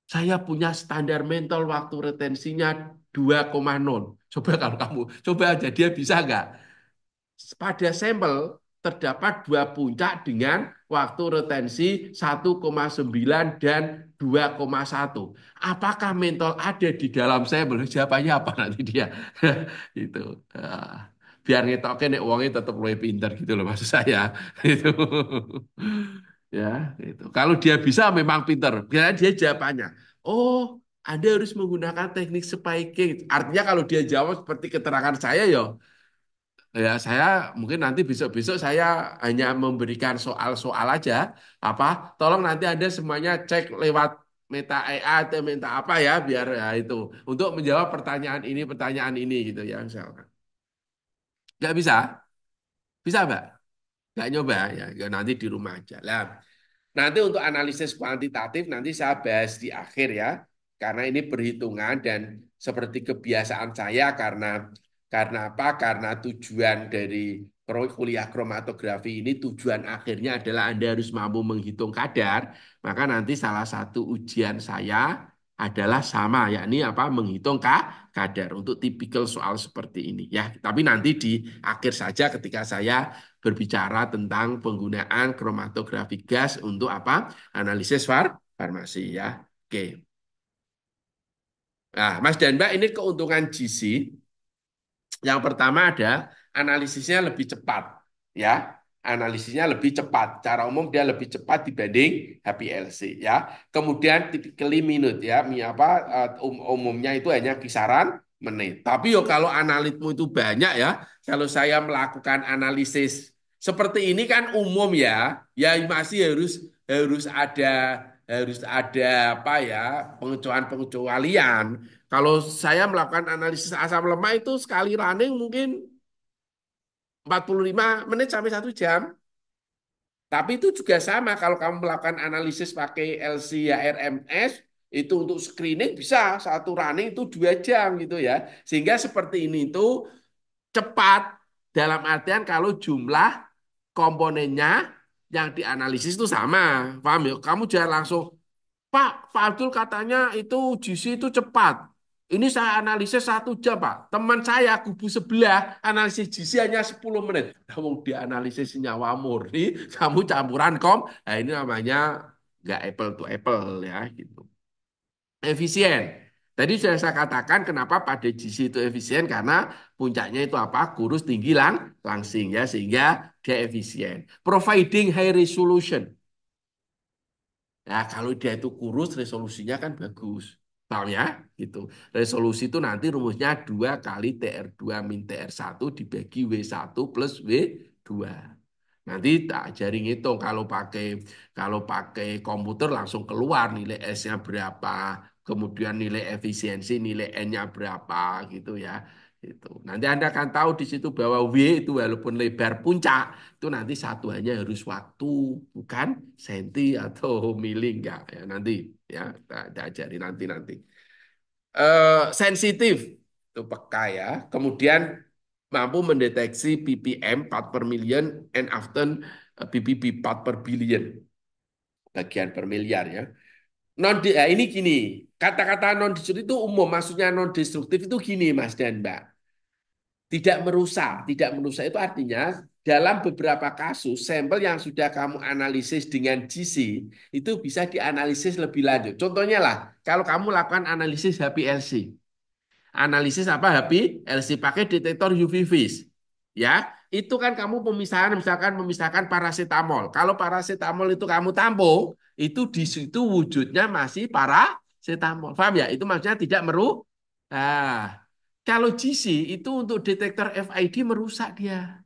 saya punya standar mentol waktu retensinya 2,0. Coba kalau kamu, coba aja dia bisa nggak? Pada sampel terdapat dua puncak dengan waktu retensi 1,9 dan 2,1. Apakah mentol ada di dalam sampel? Jawabannya apa nanti dia? Itu. Biar ngetoke nek wonge tetap luwih pinter gitu loh maksud saya. Itu. Ya, itu. Kalau dia bisa memang pinter. Karena dia jawabannya. Oh, Anda harus menggunakan teknik spiking. Artinya kalau dia jawab seperti keterangan saya ya Ya, saya mungkin nanti besok-besok saya hanya memberikan soal-soal aja. Apa? Tolong nanti Anda semuanya cek lewat Meta AI atau Meta apa ya, biar ya itu untuk menjawab pertanyaan ini gitu ya misalkan. Nggak bisa? Bisa, Mbak? Nggak nyoba ya, ya nanti di rumah aja. Lah, nanti untuk analisis kuantitatif nanti saya bahas di akhir ya, karena ini perhitungan dan seperti kebiasaan saya karena apa? Karena tujuan dari kuliah kromatografi ini tujuan akhirnya adalah Anda harus mampu menghitung kadar, maka nanti salah satu ujian saya adalah sama, yakni apa? Menghitung kadar untuk tipikal soal seperti ini ya. Tapi nanti di akhir saja ketika saya berbicara tentang penggunaan kromatografi gas untuk apa? Analisis farmasi ya. Oke. Nah, Mas dan Mbak, ini keuntungan GC. Yang pertama ada analisisnya lebih cepat, ya. Analisisnya lebih cepat. Cara umum dia lebih cepat dibanding HPLC, ya. Kemudian typically minute, ya. Apa umumnya itu hanya kisaran menit. Tapi yo kalau analitmu itu banyak ya, kalau saya melakukan analisis seperti ini kan umum ya, ya masih harus harus ada harus ada apa ya pengecualian-pengecualian. Kalau saya melakukan analisis asam lemak itu sekali running mungkin 45 menit sampai 1 jam. Tapi itu juga sama kalau kamu melakukan analisis pakai LC ya RMS itu untuk screening bisa satu running itu 2 jam gitu ya. Sehingga seperti ini itu cepat dalam artian kalau jumlah komponennya yang dianalisis itu sama. Paham ya? Kamu jangan langsung Pak Abdul katanya itu GC itu cepat. Ini saya analisis 1 jam, Pak. Teman saya kubu sebelah analisis GC hanya 10 menit. Kamu dianalisis nyawa murni, kamu campuran kom. Nah, ini namanya nggak apple to apple ya gitu. Efisien. Tadi sudah saya katakan kenapa pada GC itu efisien karena puncaknya itu apa? Kurus tinggi langsing ya sehingga dia efisien. Providing high resolution. Nah, kalau dia itu kurus, resolusinya kan bagus. Paham ya? Gitu. Resolusi itu nanti rumusnya 2 kali TR2 min TR1 dibagi W1 plus W2. Nanti tak ajarin ngitung kalau pakai komputer langsung keluar nilai S-nya berapa, kemudian nilai efisiensi, nilai N-nya berapa gitu ya. Itu. Nanti Anda akan tahu di situ bahwa W itu walaupun lebar puncak, itu nanti satuannya harus waktu, bukan senti atau mili enggak ya nanti ya kita ajari nanti. Sensitif itu peka ya. Kemudian mampu mendeteksi ppm part per million and often ppb part per billion bagian per miliar ya. Ini gini, kata-kata non destruktif itu umum, maksudnya non destruktif itu gini Mas dan Mbak. Tidak merusak. Tidak merusak itu artinya dalam beberapa kasus sampel yang sudah kamu analisis dengan GC itu bisa dianalisis lebih lanjut. Contohnya lah, kalau kamu lakukan analisis HPLC. Analisis apa HPLC pakai detektor UV vis. Ya, itu kan kamu pemisahan misalkan memisahkan paracetamol. Kalau paracetamol itu kamu tampung, itu di situ wujudnya masih paracetamol. Paham ya? Itu maksudnya tidak meru. Nah, kalau GC itu untuk detektor FID merusak dia.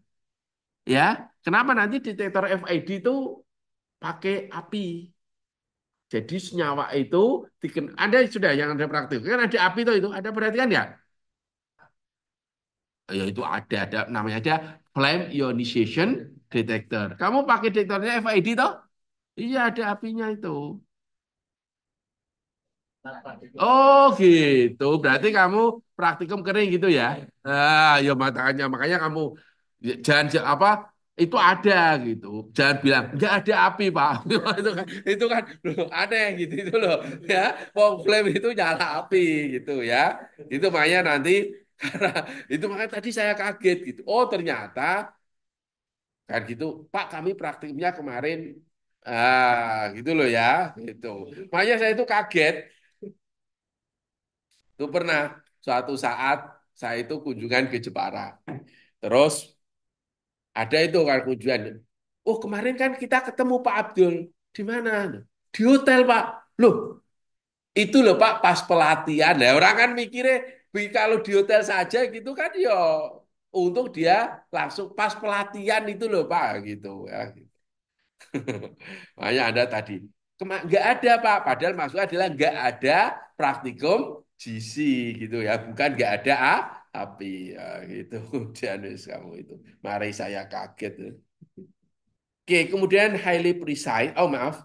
Ya, kenapa nanti detektor FID itu pakai api? Jadi senyawa itu, Anda sudah yang ada praktik, kan ada api itu ada perhatikan ya? Ya itu ada namanya aja flame ionization detector. Kamu pakai detektornya FID toh? Iya ada apinya itu. Oh gitu. Berarti kamu praktikum kering gitu ya? Ya makanya kamu jangan apa itu ada gitu. Jangan bilang nggak ada api Pak. Itu kan loh, aneh gitu itu loh ya. Wong flame itu nyala api gitu ya. Itu makanya nanti karena itu makanya tadi saya kaget gitu. Oh ternyata kan gitu. Pak kami praktiknya kemarin gitu loh ya gitu. Makanya saya itu kaget. Itu pernah suatu saat saya itu kunjungan ke Jepara. Terus ada itu kan kunjungan. Oh kemarin kan kita ketemu Pak Abdul. Di mana? Di hotel Pak. Loh itu loh Pak pas pelatihan. Lah orang kan mikirnya kalau di hotel saja gitu kan yo. Untung dia langsung pas pelatihan itu loh Pak gitu ya. Makanya ada tadi nggak ada Pak, padahal maksudnya adalah nggak ada praktikum GC gitu ya, bukan nggak ada api ya, gitu. Janus kamu itu, mari saya kaget. Oke, kemudian highly precise. Oh maaf,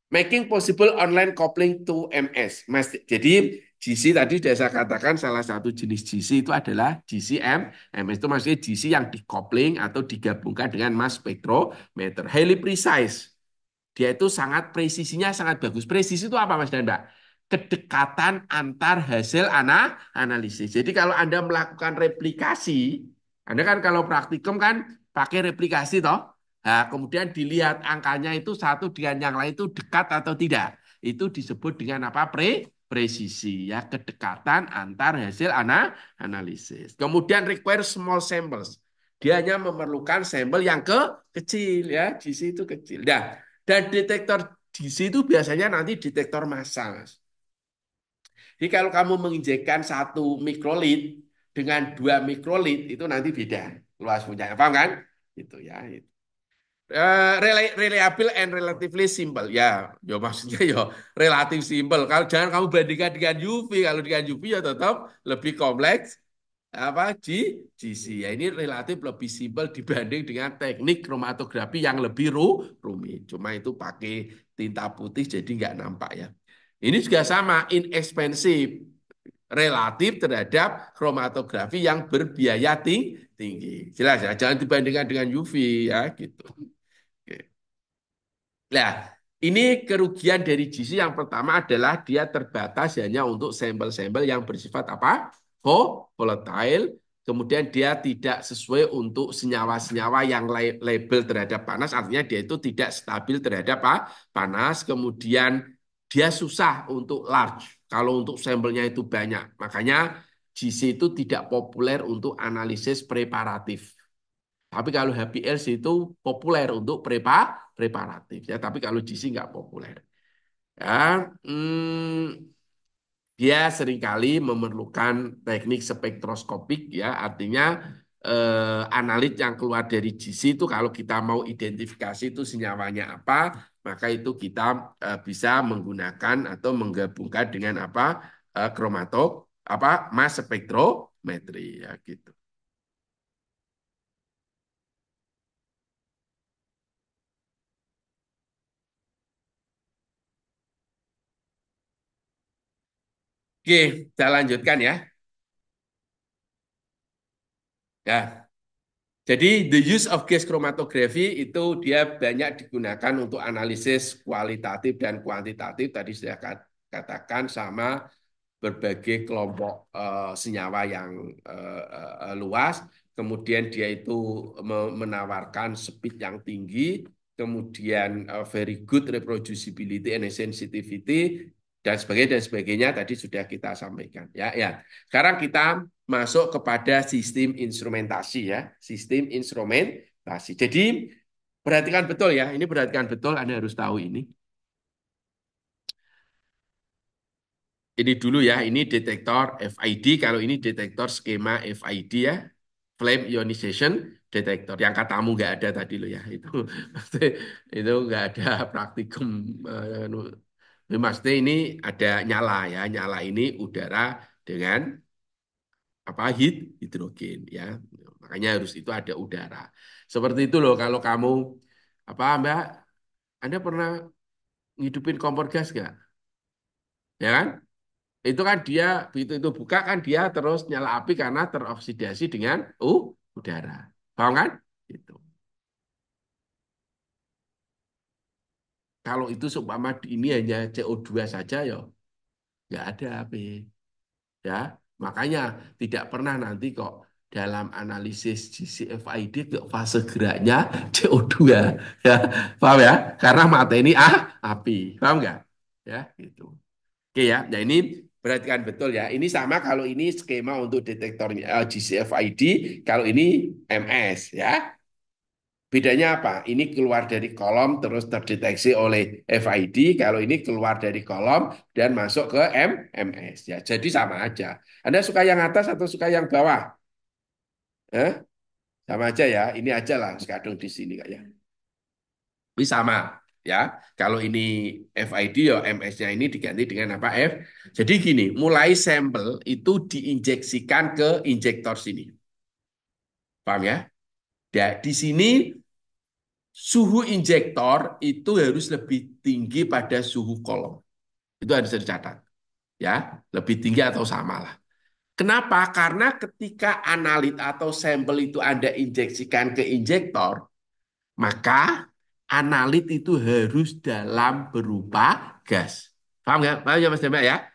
making possible online coupling to MS. Mas, jadi GC tadi sudah saya katakan salah satu jenis GC itu adalah GCM. MS itu maksudnya GC yang di-coupling atau digabungkan dengan mass spectrometer. Highly precise. Dia itu sangat presisinya sangat bagus. Presisi itu apa Mas dan Mbak? Kedekatan antar hasil analisis. Jadi kalau Anda melakukan replikasi, Anda kan kalau praktikum kan pakai replikasi toh. Nah, kemudian dilihat angkanya itu satu dengan yang lain itu dekat atau tidak. Itu disebut dengan apa? Presisi ya, kedekatan antar hasil analisis. Kemudian require small samples. Dia hanya memerlukan sampel yang kecil ya, GC itu kecil. Nah, dan detektor DC itu biasanya nanti detektor massa, Mas. Jadi kalau kamu menginjekkan 1 mikrolit dengan 2 mikrolit itu nanti beda luas punya. Paham kan? Itu ya. Reliable and relatively simple. Ya maksudnya ya relatif simple. Kalau jangan kamu bandingkan dengan UV. Kalau dengan UV ya tetap lebih kompleks apa GC ya ini relatif lebih simpel dibanding dengan teknik kromatografi yang lebih rumit. Cuma itu pakai tinta putih jadi nggak nampak ya. Ini juga sama inexpensive relatif terhadap kromatografi yang berbiaya tinggi. Jelas ya, jangan dibandingkan dengan UV ya gitu. Oke. Nah, ini kerugian dari GC yang pertama adalah dia terbatas hanya untuk sampel-sampel yang bersifat apa? Volatile. Kemudian dia tidak sesuai untuk senyawa-senyawa yang label terhadap panas, artinya dia itu tidak stabil terhadap panas. Kemudian dia susah untuk large. Kalau untuk sampelnya itu banyak. Makanya GC itu tidak populer untuk analisis preparatif. Tapi kalau HPLC itu populer untuk preparatif ya. Tapi kalau GC nggak populer. Ya, dia seringkali memerlukan teknik spektroskopik ya. Artinya analit yang keluar dari GC itu kalau kita mau identifikasi itu senyawanya apa, maka itu kita bisa menggunakan atau menggabungkan dengan apa apa mass spektrometri ya gitu. Oke, saya lanjutkan ya. Ya, jadi the use of gas chromatography itu dia banyak digunakan untuk analisis kualitatif dan kuantitatif. Tadi sudah katakan sama berbagai kelompok senyawa yang luas. Kemudian dia itu menawarkan speed yang tinggi, kemudian very good reproducibility and sensitivity dan sebagainya tadi sudah kita sampaikan. Ya. Sekarang kita masuk kepada sistem instrumentasi ya, sistem instrumentasi. Jadi perhatikan betul ya, ini perhatikan betul, Anda harus tahu ini. Ini dulu ya, ini detektor FID, kalau ini detektor skema FID ya, flame ionization detector. Yang katamu nggak ada tadi lo ya, itu nggak ada praktikum. Maksudnya ini ada nyala ya, nyala ini udara dengan apa hidrogen ya, makanya harus itu ada udara. Seperti itu loh kalau kamu apa Mbak, Anda pernah ngidupin kompor gas nggak? Ya kan? Itu kan dia begitu itu buka kan dia terus nyala api karena teroksidasi dengan udara. Paham kan? Itu. Kalau itu seumpama ini hanya CO2 saja ya nggak ada api. Ya, makanya tidak pernah nanti kok dalam analisis GCFID ke fase geraknya CO2 ya. Paham ya? Karena mata ini api. Paham nggak? Ya, gitu. Oke ya, nah ini perhatikan betul ya. Ini sama kalau ini skema untuk detektornya GCFID, kalau ini MS ya. Bedanya apa? Ini keluar dari kolom terus terdeteksi oleh FID, kalau ini keluar dari kolom dan masuk ke MS ya. Jadi sama aja. Anda suka yang atas atau suka yang bawah? Hah? Sama aja ya. Ini aja lah kadang di sini kayak. Ini sama ya. Kalau ini FID ya MS-nya ini diganti dengan apa F. Jadi gini, mulai sampel itu diinjeksikan ke injektor sini. Paham ya? Di sini suhu injektor itu harus lebih tinggi pada suhu kolom. Itu harus dicatat. Ya, lebih tinggi atau sama lah. Kenapa? Karena ketika analit atau sampel itu Anda injeksikan ke injektor, maka analit itu harus dalam berupa gas. Paham nggak? Paham ya Mas Demek ya?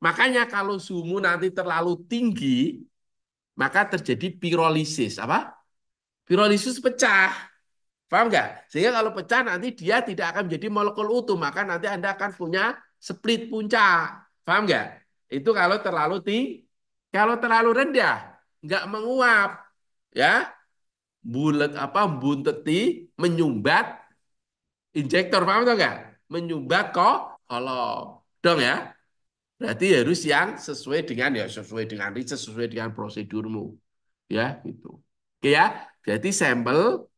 Makanya kalau suhu nanti terlalu tinggi, maka terjadi pirolisis. Apa? Pirolisis pecah. Paham nggak? Sehingga kalau pecah nanti dia tidak akan menjadi molekul utuh, maka nanti Anda akan punya split puncak. Paham nggak? Itu kalau terlalu tinggi. Kalau terlalu rendah, nggak menguap, ya bulat apa bunteti menyumbat injektor, paham atau enggak? Menyumbat kok kolom. Dong ya. Berarti harus yang sesuai dengan ya sesuai dengan riset, sesuai dengan prosedurmu. Ya, gitu. Oke ya. Jadi sampel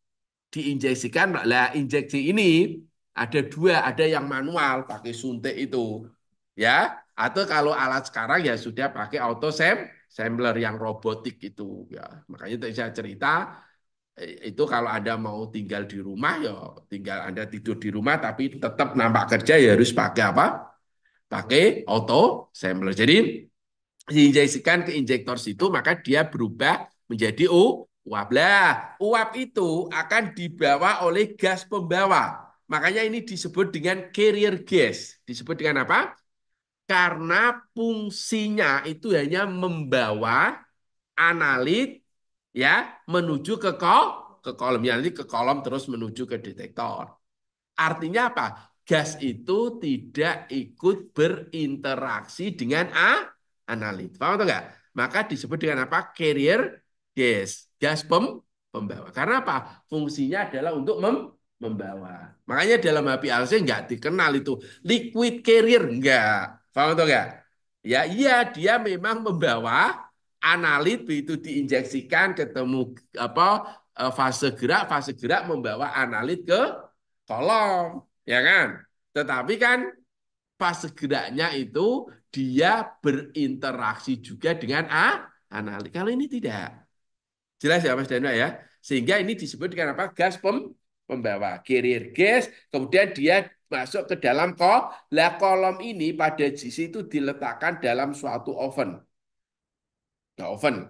diinjeksikan, lah injeksi ini ada dua, ada yang manual pakai suntik itu. Ya, atau kalau alat sekarang ya sudah pakai auto sampler yang robotik itu ya. Makanya tadi saya cerita itu kalau Anda mau tinggal di rumah ya tinggal Anda tidur di rumah tapi tetap nampak kerja ya harus pakai apa? Pakai auto sampler. Jadi diinjeksikan ke injektor situ maka dia berubah menjadi uap. Lah, uap itu akan dibawa oleh gas pembawa. Makanya ini disebut dengan carrier gas. Disebut dengan apa? Karena fungsinya itu hanya membawa analit ya menuju ke kolom ya nanti ke kolom terus menuju ke detektor. Artinya apa? Gas itu tidak ikut berinteraksi dengan analit. Paham atau enggak? Maka disebut dengan apa? Carrier gas. Gas pembawa. Karena apa? Fungsinya adalah untuk membawa. Makanya dalam HPLC enggak dikenal itu liquid carrier. Enggak. Paham atau enggak? Ya, iya dia memang membawa analit itu diinjeksikan ketemu apa fase gerak membawa analit ke kolom, ya kan? Tetapi kan fase geraknya itu dia berinteraksi juga dengan analit. Kalau ini tidak. Jelas ya Mas Dana ya? Sehingga ini disebut dengan apa? Gas pembawa. Carrier gas, kemudian dia masuk ke dalam kolom. Lah kolom ini pada GC itu diletakkan dalam suatu oven. Oven.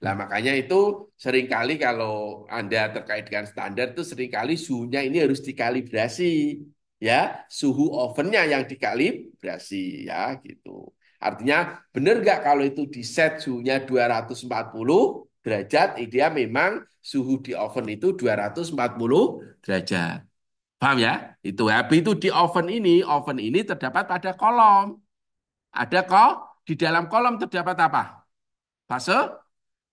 Nah, makanya itu seringkali kalau Anda terkait dengan standar itu seringkali suhunya ini harus dikalibrasi. Ya, suhu ovennya yang dikalibrasi ya gitu. Artinya benar nggak kalau itu di set suhunya 240 derajat, dia memang suhu di oven itu 240 derajat. Paham ya? Itu habis itu di oven ini terdapat pada kolom. Ada kok di dalam kolom terdapat apa? Fase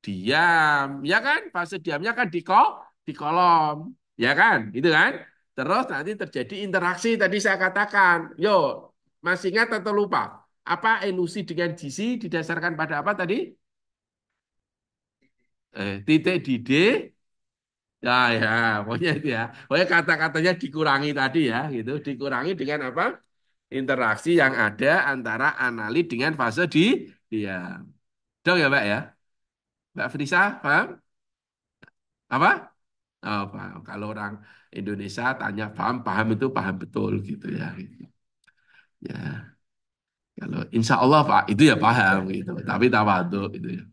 diam, ya kan? Fase diamnya kan di kolom, ya kan? Gitu kan? Terus nanti terjadi interaksi tadi saya katakan. Yo, masih ingat atau lupa? Apa elusi dengan GC didasarkan pada apa tadi? Titik di D. Ya, ya, pokoknya itu ya. Pokoknya kata-katanya dikurangi tadi ya, gitu. Dikurangi dengan apa? Interaksi yang ada antara analit dengan fase di diam. Dong ya, Mbak ya? Mbak Frisa, paham? Apa? Oh, paham. Kalau orang Indonesia tanya paham, paham itu paham betul gitu ya. Gitu. Ya, kalau insya Allah Pak itu ya paham gitu. Tapi tawadhu itu ya.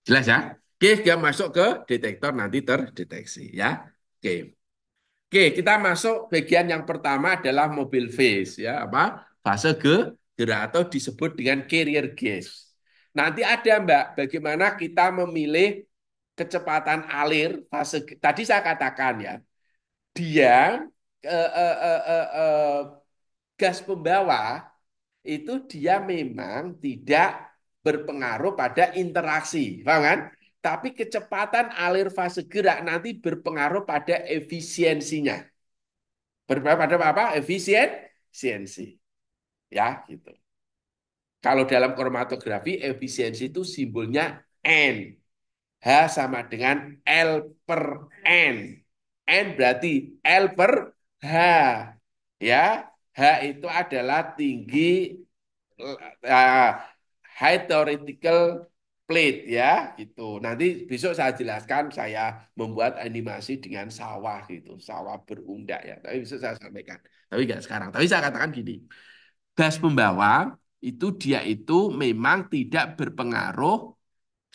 Jelas ya? Oke, dia masuk ke detektor nanti terdeteksi ya. Oke. Oke, kita masuk bagian yang pertama adalah mobil phase ya, apa? Fase gerak atau disebut dengan carrier gas. Nanti ada Mbak, bagaimana kita memilih kecepatan alir fase tadi saya katakan ya. Dia eh, eh, eh, eh, eh, gas pembawa itu dia memang tidak berpengaruh pada interaksi, paham kan? Tapi kecepatan alir fase gerak nanti berpengaruh pada efisiensinya. Berpengaruh pada apa? Efisiensi. Ya, gitu. Kalau dalam kromatografi efisiensi itu simbolnya N. H sama dengan L per N. N berarti L per H. Ya, H itu adalah tinggi uh, high theoretical plate ya, gitu. Nanti besok saya jelaskan, saya membuat animasi dengan sawah gitu, sawah berundak ya. Tapi besok saya sampaikan. Tapi nggak sekarang. Tapi saya katakan gini, gas pembawa itu dia itu memang tidak berpengaruh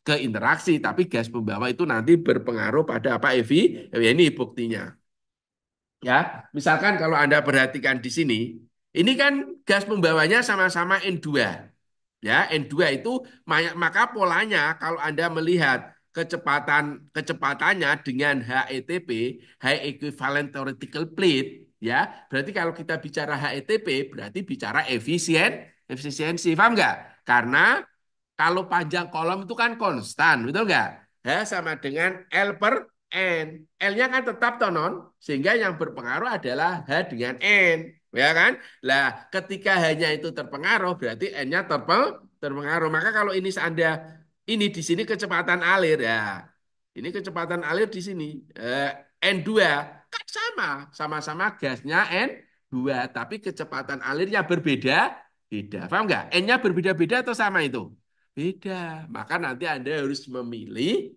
ke interaksi, tapi gas pembawa itu nanti berpengaruh pada apa, Evi? Ini buktinya. Ya, misalkan kalau Anda perhatikan di sini, ini kan gas pembawanya sama-sama N2. Ya, N2 itu maka polanya kalau Anda melihat kecepatannya dengan HETP, High Equivalent Theoretical Plate, ya, berarti kalau kita bicara HETP berarti bicara efisiensi, paham nggak? Karena kalau panjang kolom itu kan konstan, betul nggak? H sama dengan L per N. L-nya kan tetap tonon, sehingga yang berpengaruh adalah H dengan N. Ya kan? Lah, ketika H-nya itu terpengaruh, berarti N-nya terpengaruh. Maka kalau ini ini di sini kecepatan alir ya. Ini kecepatan alir di sini. N2 kan sama-sama gasnya N2, tapi kecepatan alirnya beda. Paham nggak? N-nya berbeda-beda atau sama itu? Beda. Maka nanti Anda harus memilih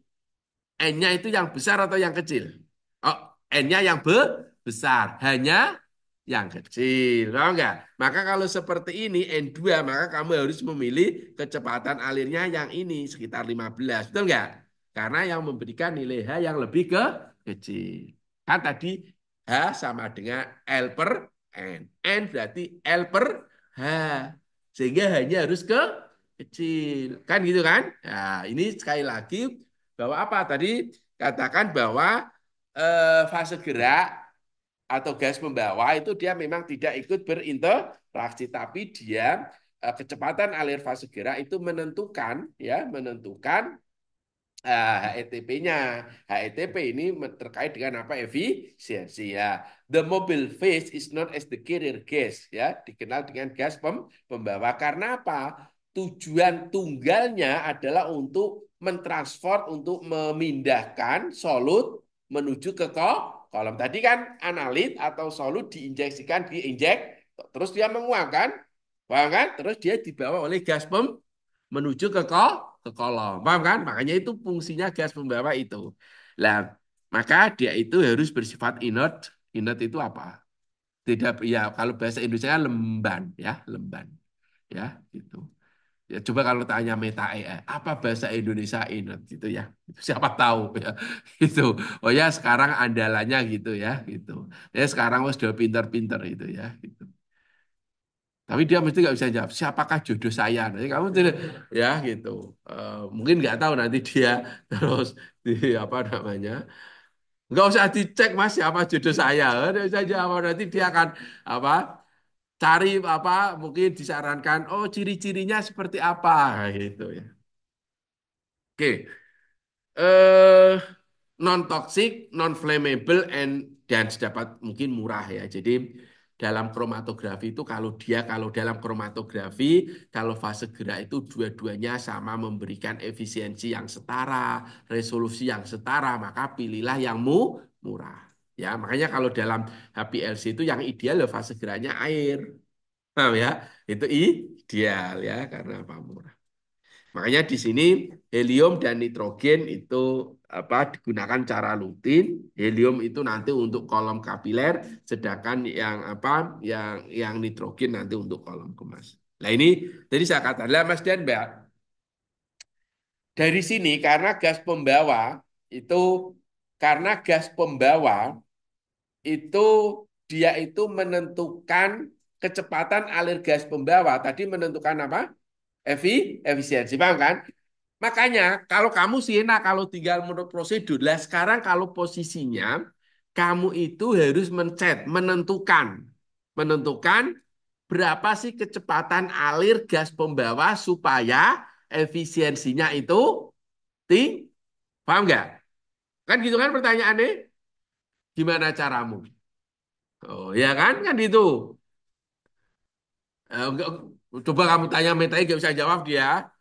N-nya itu yang besar atau yang kecil. Oh, N-nya yang besar, hanya yang kecil. Paham nggak? Maka kalau seperti ini N2, maka kamu harus memilih kecepatan alirnya yang ini sekitar 15. Betul nggak? Karena yang memberikan nilai H yang lebih kecil. Kan tadi H sama dengan L per N. N berarti L per H. Sehingga hanya harus kecil. Kan gitu kan? Nah, ini sekali lagi bahwa apa? Tadi katakan bahwa fase gerak atau gas membawa itu dia memang tidak ikut berinteraksi, tapi dia kecepatan alir fase gerak itu menentukan HETP-nya. HETP ini terkait dengan apa, efisiensi ya. The mobile phase is known as the carrier gas ya, dikenal dengan gas pembawa. Karena apa? Tujuan tunggalnya adalah untuk mentransfer, untuk memindahkan solut menuju ke kolom. Tadi kan analit atau solut diinjeksikan, terus dia menguap kan? Paham kan? Terus dia dibawa oleh gas menuju ke kolom. Paham kan? Makanya itu fungsinya gas pembawa itu. Lah, maka dia itu harus bersifat inert. Inert itu apa? Tidak, ya kalau bahasa Indonesia lemban ya, lemban. Ya, gitu. Ya, coba kalau tanya Meta AI, apa bahasa Indonesia inert gitu ya. Siapa tahu ya. Gitu. Oh ya, sekarang andalannya gitu ya, gitu. Ya sekarang sudah pinter-pinter itu ya, gitu. Tapi dia mesti nggak bisa jawab, siapakah jodoh saya? Nanti kamu tidak, ya gitu. Mungkin nggak tahu nanti dia terus di apa namanya. Nggak usah dicek mas siapa jodoh saya. Dia bisa jawab nanti dia akan apa cari apa mungkin disarankan. Oh ciri-cirinya seperti apa gitu ya. Oke. eh Non toxic, non flammable, dan dapat mungkin murah ya. Jadi dalam kromatografi itu kalau dalam kromatografi kalau fase gerak itu dua-duanya sama memberikan efisiensi yang setara, resolusi yang setara, maka pilihlah yang murah. Ya, makanya kalau dalam HPLC itu yang ideal ya fase geraknya air. Paham ya? Itu ideal ya karena apa murah. Makanya di sini helium dan nitrogen itu apa digunakan cara rutin. Helium itu nanti untuk kolom kapiler, sedangkan yang apa yang nitrogen nanti untuk kolom kemas. Nah ini tadi saya katakan, lah Mas dan Mbak, dari sini itu karena gas pembawa itu dia itu menentukan kecepatan alir gas pembawa. Tadi menentukan apa? Efisiensi, paham kan? Makanya kalau kamu Siena kalau tinggal menurut prosedur, lah sekarang kalau posisinya kamu itu harus menentukan berapa sih kecepatan alir gas pembawa supaya efisiensinya itu tinggi. Paham nggak? Kan gitu kan pertanyaannya? Gimana caramu? Oh ya kan kan itu. Coba kamu tanya Metai nggak bisa jawab dia.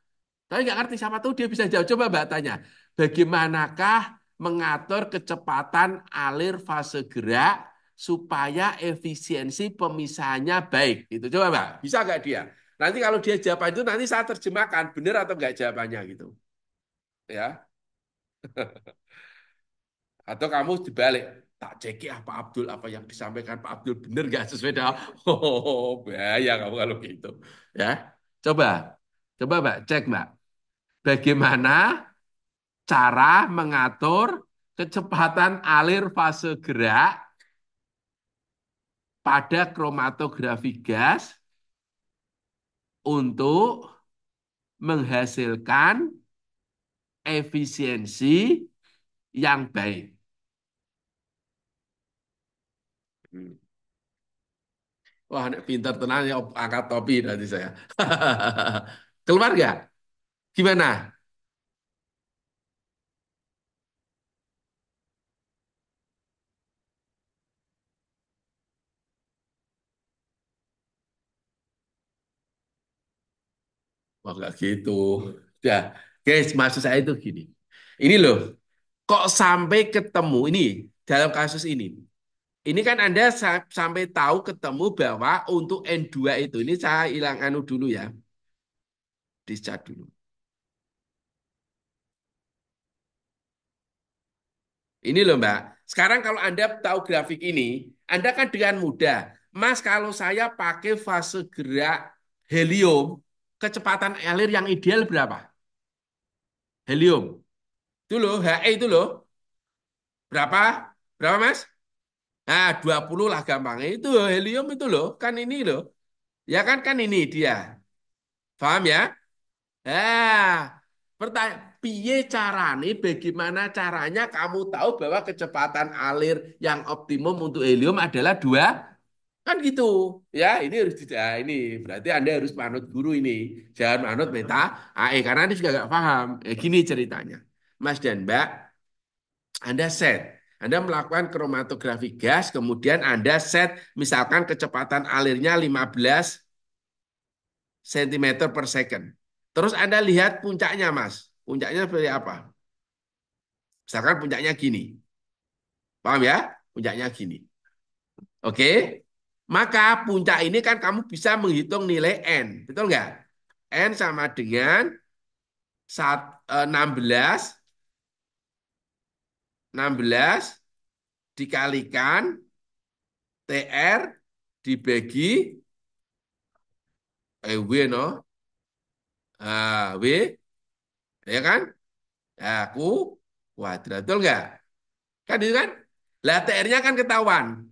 Tapi nggak ngerti siapa tuh dia bisa jawab. Coba Mbak tanya. bagaimanakah mengatur kecepatan alir fase gerak supaya efisiensi pemisahannya baik? Itu coba Mbak, bisa nggak dia? Nanti kalau dia jawaban itu nanti saya terjemahkan benar atau enggak jawabannya gitu. Ya. Atau kamu dibalik, tak ceki apa Abdul apa yang disampaikan Pak Abdul benar nggak sesuai dengan oh bahaya kamu kalau gitu ya. Coba, coba Mbak cek Mbak, bagaimana cara mengatur kecepatan alir fase gerak pada kromatografi gas untuk menghasilkan efisiensi yang baik. Hmm. Wah, nek pinter tenang ya angkat topi nanti saya. Keluar nggak? Gimana? Wah, nggak gitu. Ya, guys, maksud saya itu gini. Ini loh, kok sampai ketemu ini dalam kasus ini. Ini kan Anda sampai tahu ketemu bahwa untuk N2 itu, ini saya hilang anu dulu ya, dicat dulu. Ini loh Mbak, sekarang kalau Anda tahu grafik ini, Anda kan dengan mudah, Mas kalau saya pakai fase gerak helium, kecepatan alir yang ideal berapa? Helium. Itu loh, HE itu loh. Berapa? Berapa Mas? Nah, 20 lah gampangnya. Itu loh, helium itu loh. Kan ini loh. Ya kan ini dia. Paham ya? Nah, pertanyaan, piye carane, bagaimana caranya kamu tahu bahwa kecepatan alir yang optimum untuk helium adalah 2? Kan gitu. Ya, ini harus tidak ini. Berarti Anda harus manut guru ini. Jangan manut meta AE karena Anda juga nggak paham. Gini ceritanya. Mas dan Mbak, Anda set. Anda melakukan kromatografi gas, kemudian Anda set misalkan kecepatan alirnya 15 cm per second. Terus Anda lihat puncaknya, Mas. Puncaknya seperti apa? Misalkan puncaknya gini. Paham ya? Puncaknya gini. Oke? Maka puncak ini kan kamu bisa menghitung nilai N. Betul nggak? N sama dengan 16, 16 dikalikan TR dibagi W no. W ya kan? Aku kuadrat. Betul nggak? Kan itu kan? Lah TR-nya kan ketahuan.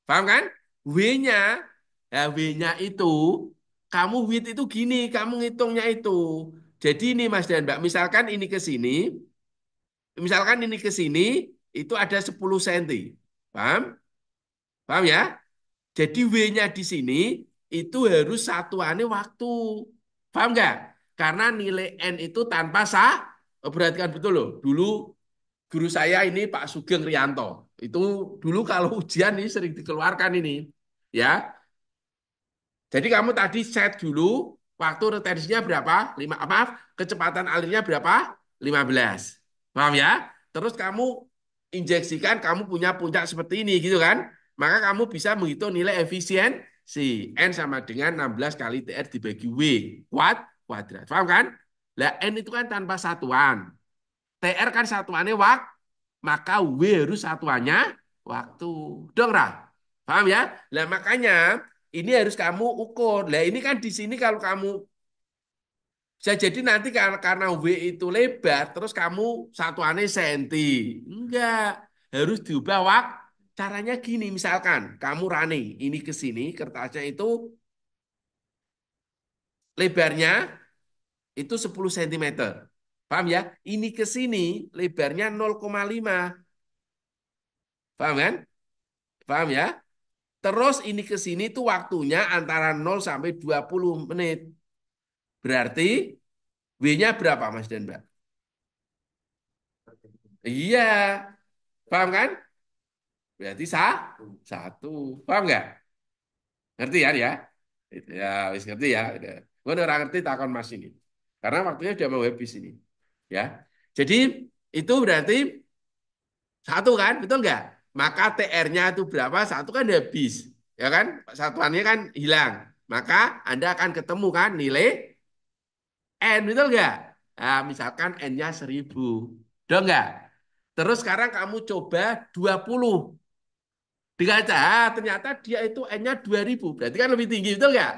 Paham kan? W-nya, ya W-nya itu, kamu width itu gini, kamu ngitungnya itu. Jadi ini Mas dan Mbak, misalkan ini ke sini, itu ada 10 cm. Paham? Paham ya? Jadi W-nya di sini, itu harus satuannya waktu. Paham nggak? Karena nilai N itu tanpa perhatikan betul loh. Dulu guru saya ini Pak Sugeng Rianto. Itu dulu kalau ujian ini sering dikeluarkan ini. Ya, jadi kamu tadi set dulu waktu retensinya berapa? Maaf, kecepatan alirnya berapa? 15. Paham ya? Terus kamu injeksikan kamu punya puncak seperti ini gitu kan? Maka kamu bisa menghitung nilai efisiensi N sama dengan 16 kali TR dibagi W kuadrat. Paham kan? Lah N itu kan tanpa satuan. TR kan satuannya maka W harus satuannya waktu. Dong, Ra? Paham ya? Lah makanya ini harus kamu ukur. Lah ini kan di sini kalau kamu bisa jadi nanti karena W itu lebar, terus kamu satuannya senti. Enggak, harus diubah Caranya gini, misalkan kamu running ini ke sini, kertasnya itu lebarnya itu 10 cm. Paham ya? Ini ke sini lebarnya 0,5. Paham kan? Paham ya? Terus ini ke sini tuh waktunya antara 0 sampai 20 menit. Berarti W-nya berapa Mas dan Mbak? Iya, paham kan? Berarti satu. Paham nggak? Ngerti kan ya? Ya, wis ngerti ya. Gue orang ngerti takon Mas ini. Karena waktunya udah mau habis ini. Ya. Jadi Itu berarti satu kan, betul nggak? Maka TR-nya itu berapa? Satu kan habis, ya kan? Satuannya kan hilang. Maka Anda akan ketemu kan nilai N, betul nggak? Nah, misalkan N-nya 1000. Udah nggak? Terus sekarang kamu coba 20. Digaca, ternyata dia itu N-nya 2000. Berarti kan lebih tinggi, betul nggak?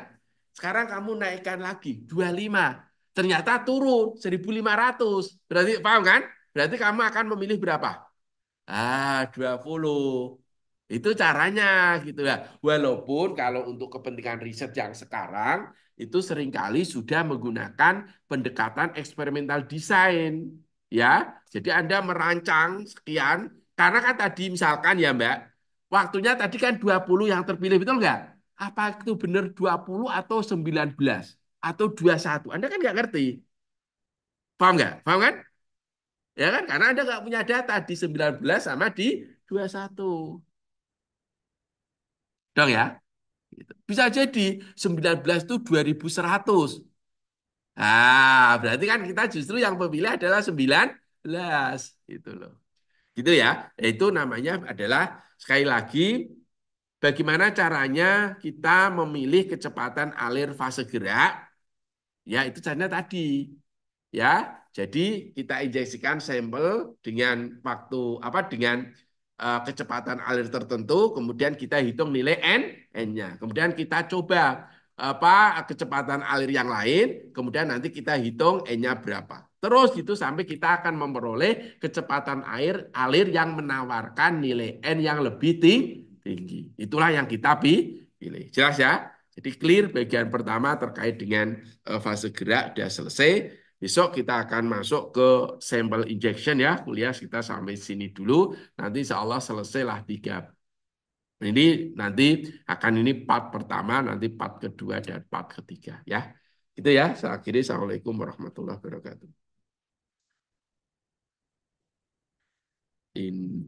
Sekarang kamu naikkan lagi, 25. Ternyata turun, 1500. Berarti, paham kan? Berarti kamu akan memilih berapa? 20. Itu caranya gitu ya. Walaupun kalau untuk kepentingan riset yang sekarang itu seringkali sudah menggunakan pendekatan eksperimental design ya. Jadi Anda merancang sekian karena kan tadi misalkan ya Mbak, waktunya tadi kan 20 yang terpilih betul nggak? Apa itu benar 20 atau 19 atau 21? Anda kan nggak ngerti. Paham nggak? Paham kan? Ya kan? Karena Anda nggak punya data di 19 sama di 21. Dong ya? Gitu. Bisa jadi 19 itu 2100. Nah, berarti kan kita justru yang memilih adalah 19. Gitu loh. Gitu ya. Itu namanya adalah sekali lagi bagaimana caranya kita memilih kecepatan alir fase gerak. Ya, itu caranya tadi. Ya, jadi kita injeksikan sampel dengan waktu apa dengan kecepatan alir tertentu, kemudian kita hitung nilai n-nya. Kemudian kita coba apa kecepatan alir yang lain, kemudian nanti kita hitung n-nya berapa. Terus gitu sampai kita akan memperoleh kecepatan alir yang menawarkan nilai n yang lebih tinggi. Itulah yang kita pilih. Jelas ya? Jadi clear bagian pertama terkait dengan fase gerak sudah selesai. Besok kita akan masuk ke sampel injection ya, kuliah kita sampai sini dulu. Nanti insya Allah selesailah 3. Ini nanti akan ini part pertama, nanti part kedua dan part ketiga ya. Itu ya, saya akhiri. Assalamualaikum warahmatullahi wabarakatuh. In